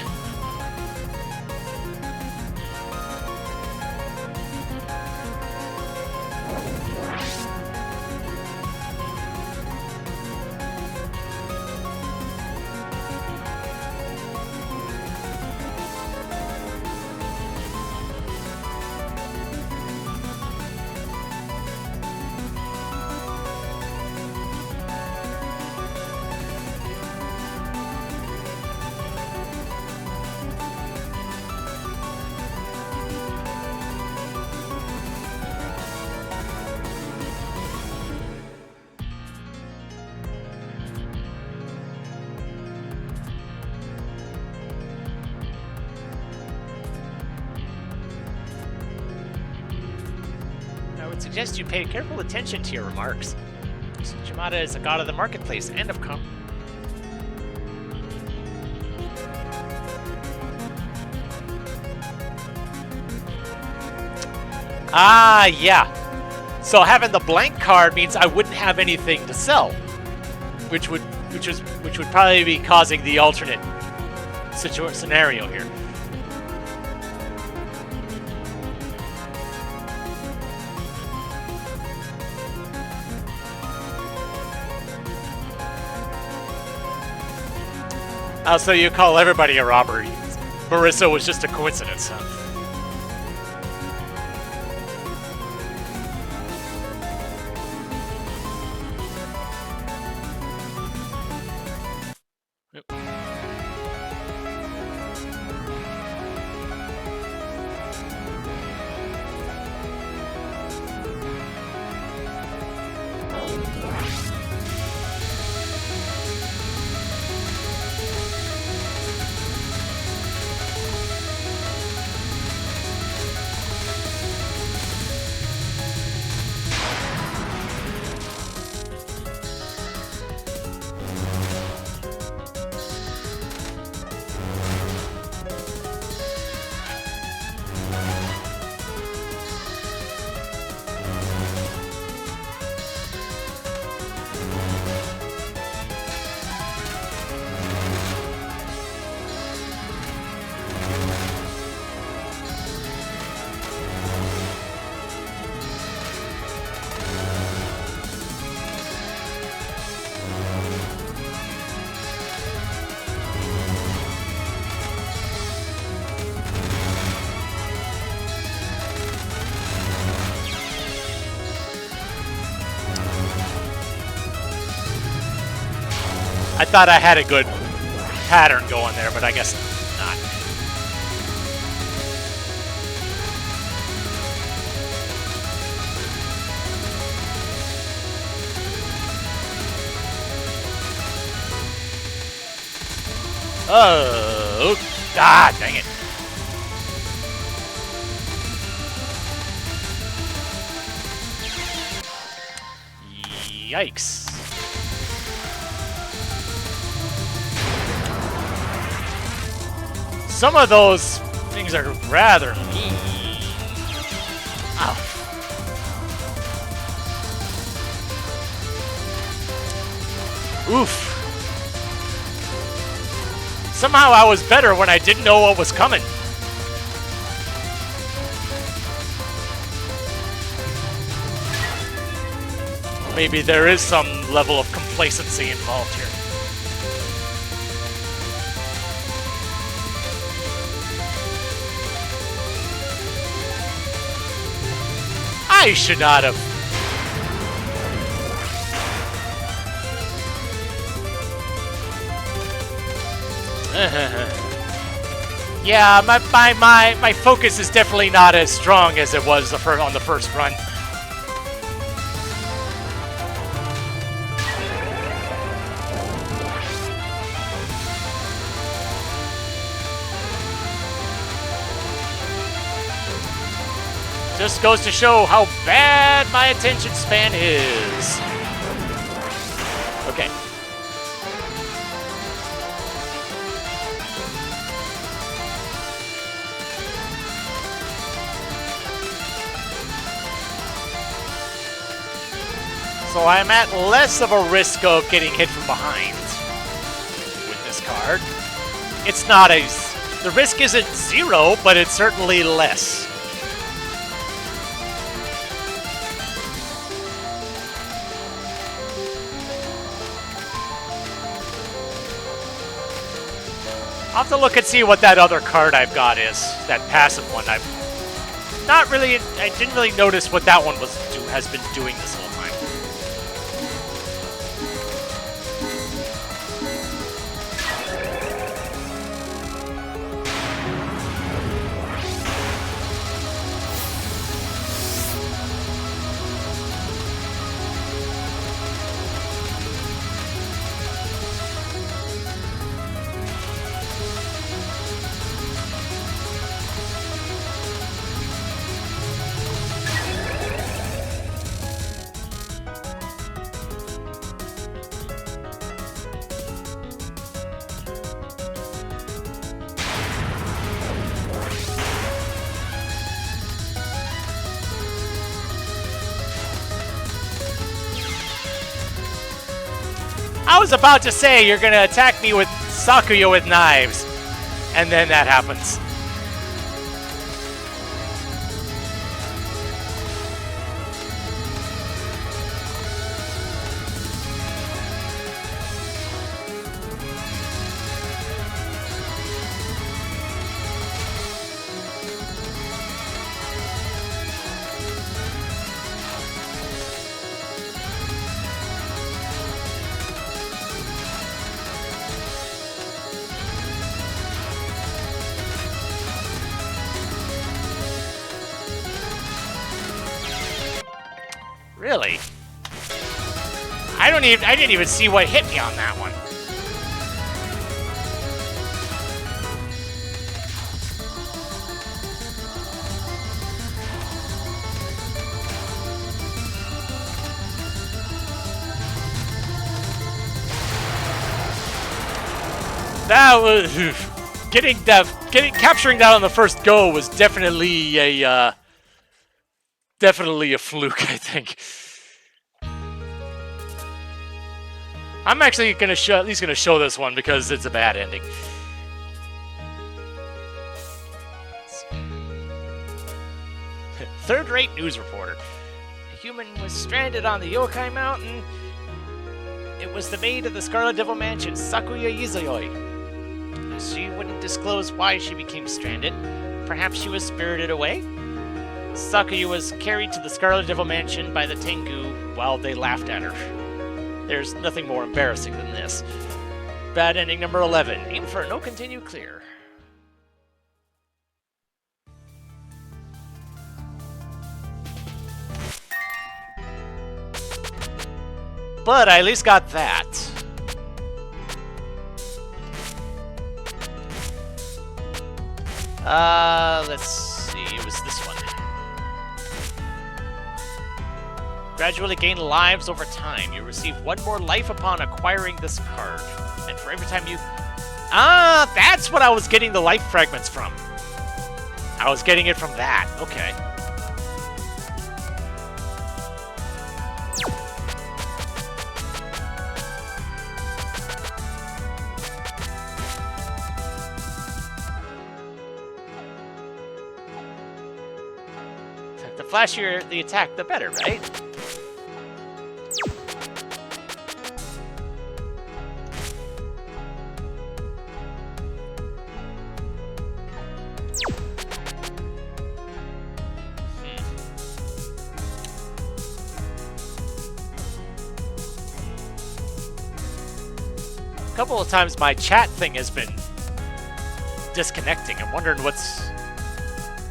A: I would suggest you pay careful attention to your remarks. Shimada is a god of the marketplace and of Ah, yeah. So having the blank card means I wouldn't have anything to sell, which would probably be causing the alternate scenario here. So you call everybody a robber. Marisa was just a coincidence, huh? I thought I had a good pattern going there, but I guess not. Oh, God dang it. Yikes. Some of those things are rather mean. Ow. Oof. Somehow I was better when I didn't know what was coming. Maybe there is some level of complacency involved here. I should not have. Yeah, my focus is definitely not as strong as it was on the first run. Just goes to show how bad my attention span is. Okay. So I'm at less of a risk of getting hit from behind with this card. it's not a... The risk isn't zero, but it's certainly less. I'll have to look and see what that other card I've got is. That passive one. I didn't really notice what that one has been doing this whole time. I was about to say you're gonna attack me with Sakuya with knives, and then that happens. Really? I didn't even see what hit me on that one. That was capturing that on the first go was definitely a fluke, I think. I'm actually at least gonna show this one because it's a bad ending. Third-rate news reporter. A human was stranded on the Yokai Mountain. It was the maid of the Scarlet Devil Mansion, Sakuya Izayoi. She wouldn't disclose why she became stranded. Perhaps she was spirited away? Sakuya was carried to the Scarlet Devil Mansion by the Tengu while they laughed at her. There's nothing more embarrassing than this. Bad ending number 11. Aim for no continue clear. But I at least got that. Let's see. It was this one. Gradually gain lives over time. You receive one more life upon acquiring this card. And for every time you... Ah, that's what I was getting the life fragments from. I was getting it from that. Okay. The flashier the attack, the better, right? A couple of times my chat thing has been disconnecting. I'm wondering what's...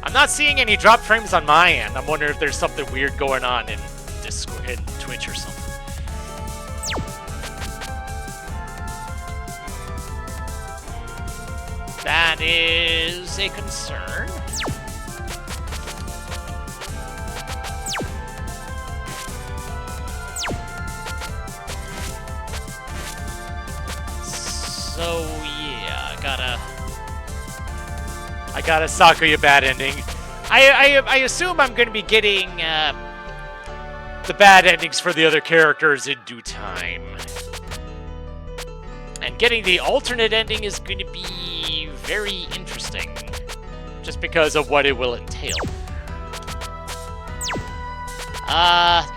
A: I'm not seeing any drop frames on my end. I'm wondering if there's something weird going on in Discord, in Twitch or something. That is a concern. So yeah, I got a Sakuya bad ending. I assume I'm going to be getting the bad endings for the other characters in due time. And getting the alternate ending is going to be very interesting, just because of what it will entail.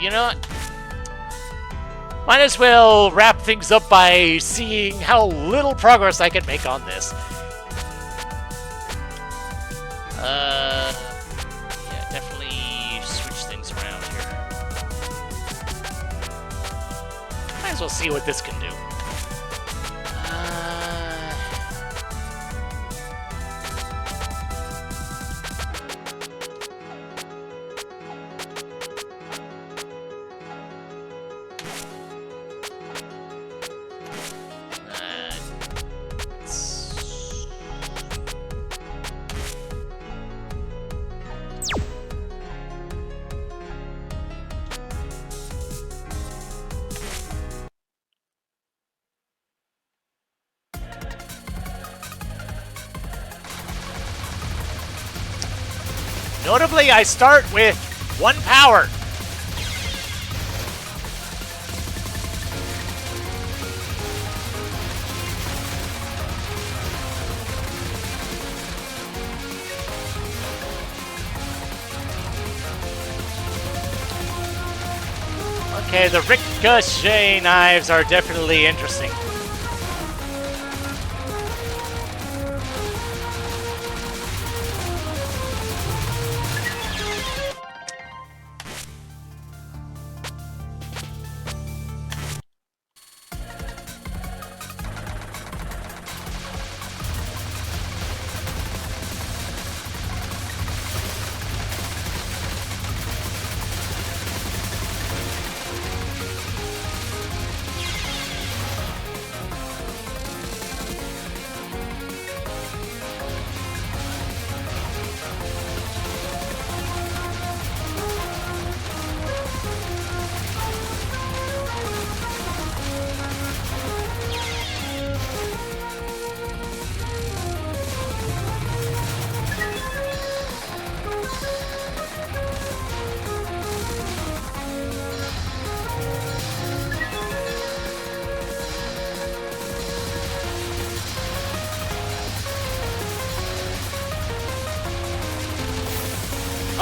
A: You know what? Might as well wrap things up by seeing how little progress I can make on this. Yeah, definitely switch things around here. Might as well see what this can do. Notably, I start with 1 power. Okay, the ricochet knives are definitely interesting.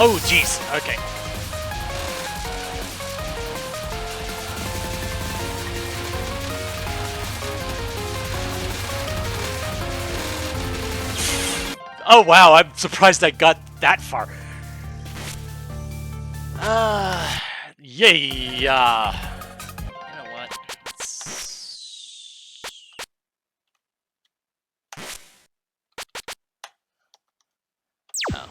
A: Oh, jeez. Okay. Oh, wow. I'm surprised I got that far. Yay. You know what? Oh.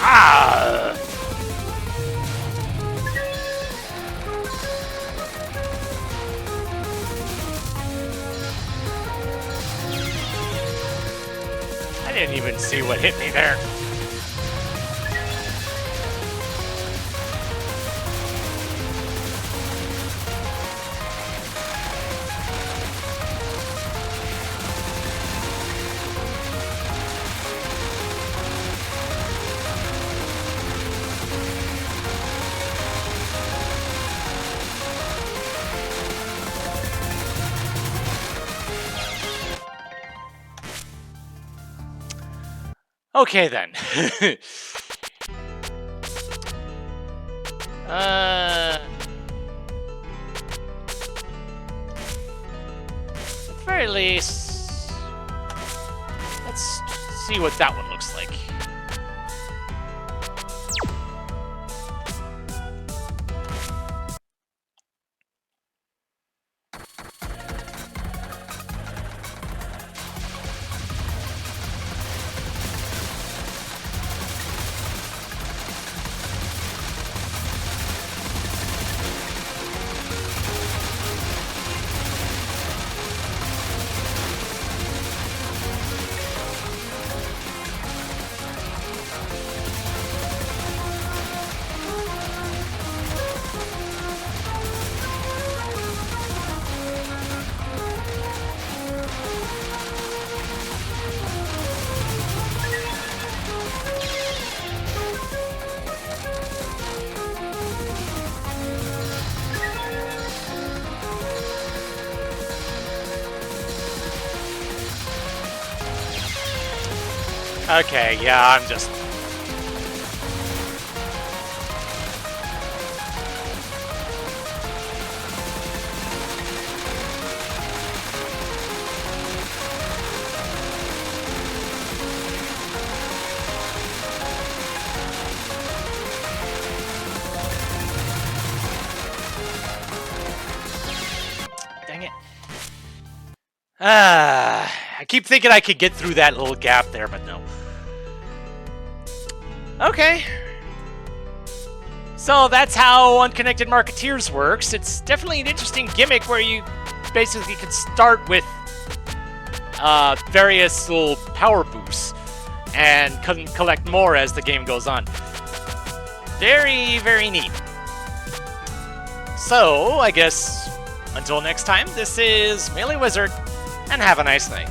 A: Ah! I didn't even see what hit me there. Okay, then. At the very least, let's see what that one looks like. Okay, yeah, I'm just... Dang it. I keep thinking I could get through that little gap there, but no. Okay. So that's how Unconnected Marketeers works. It's definitely an interesting gimmick where you basically can start with various little power boosts and collect more as the game goes on. Very, very neat. So, I guess, until next time, this is MeleeWizard, and have a nice night.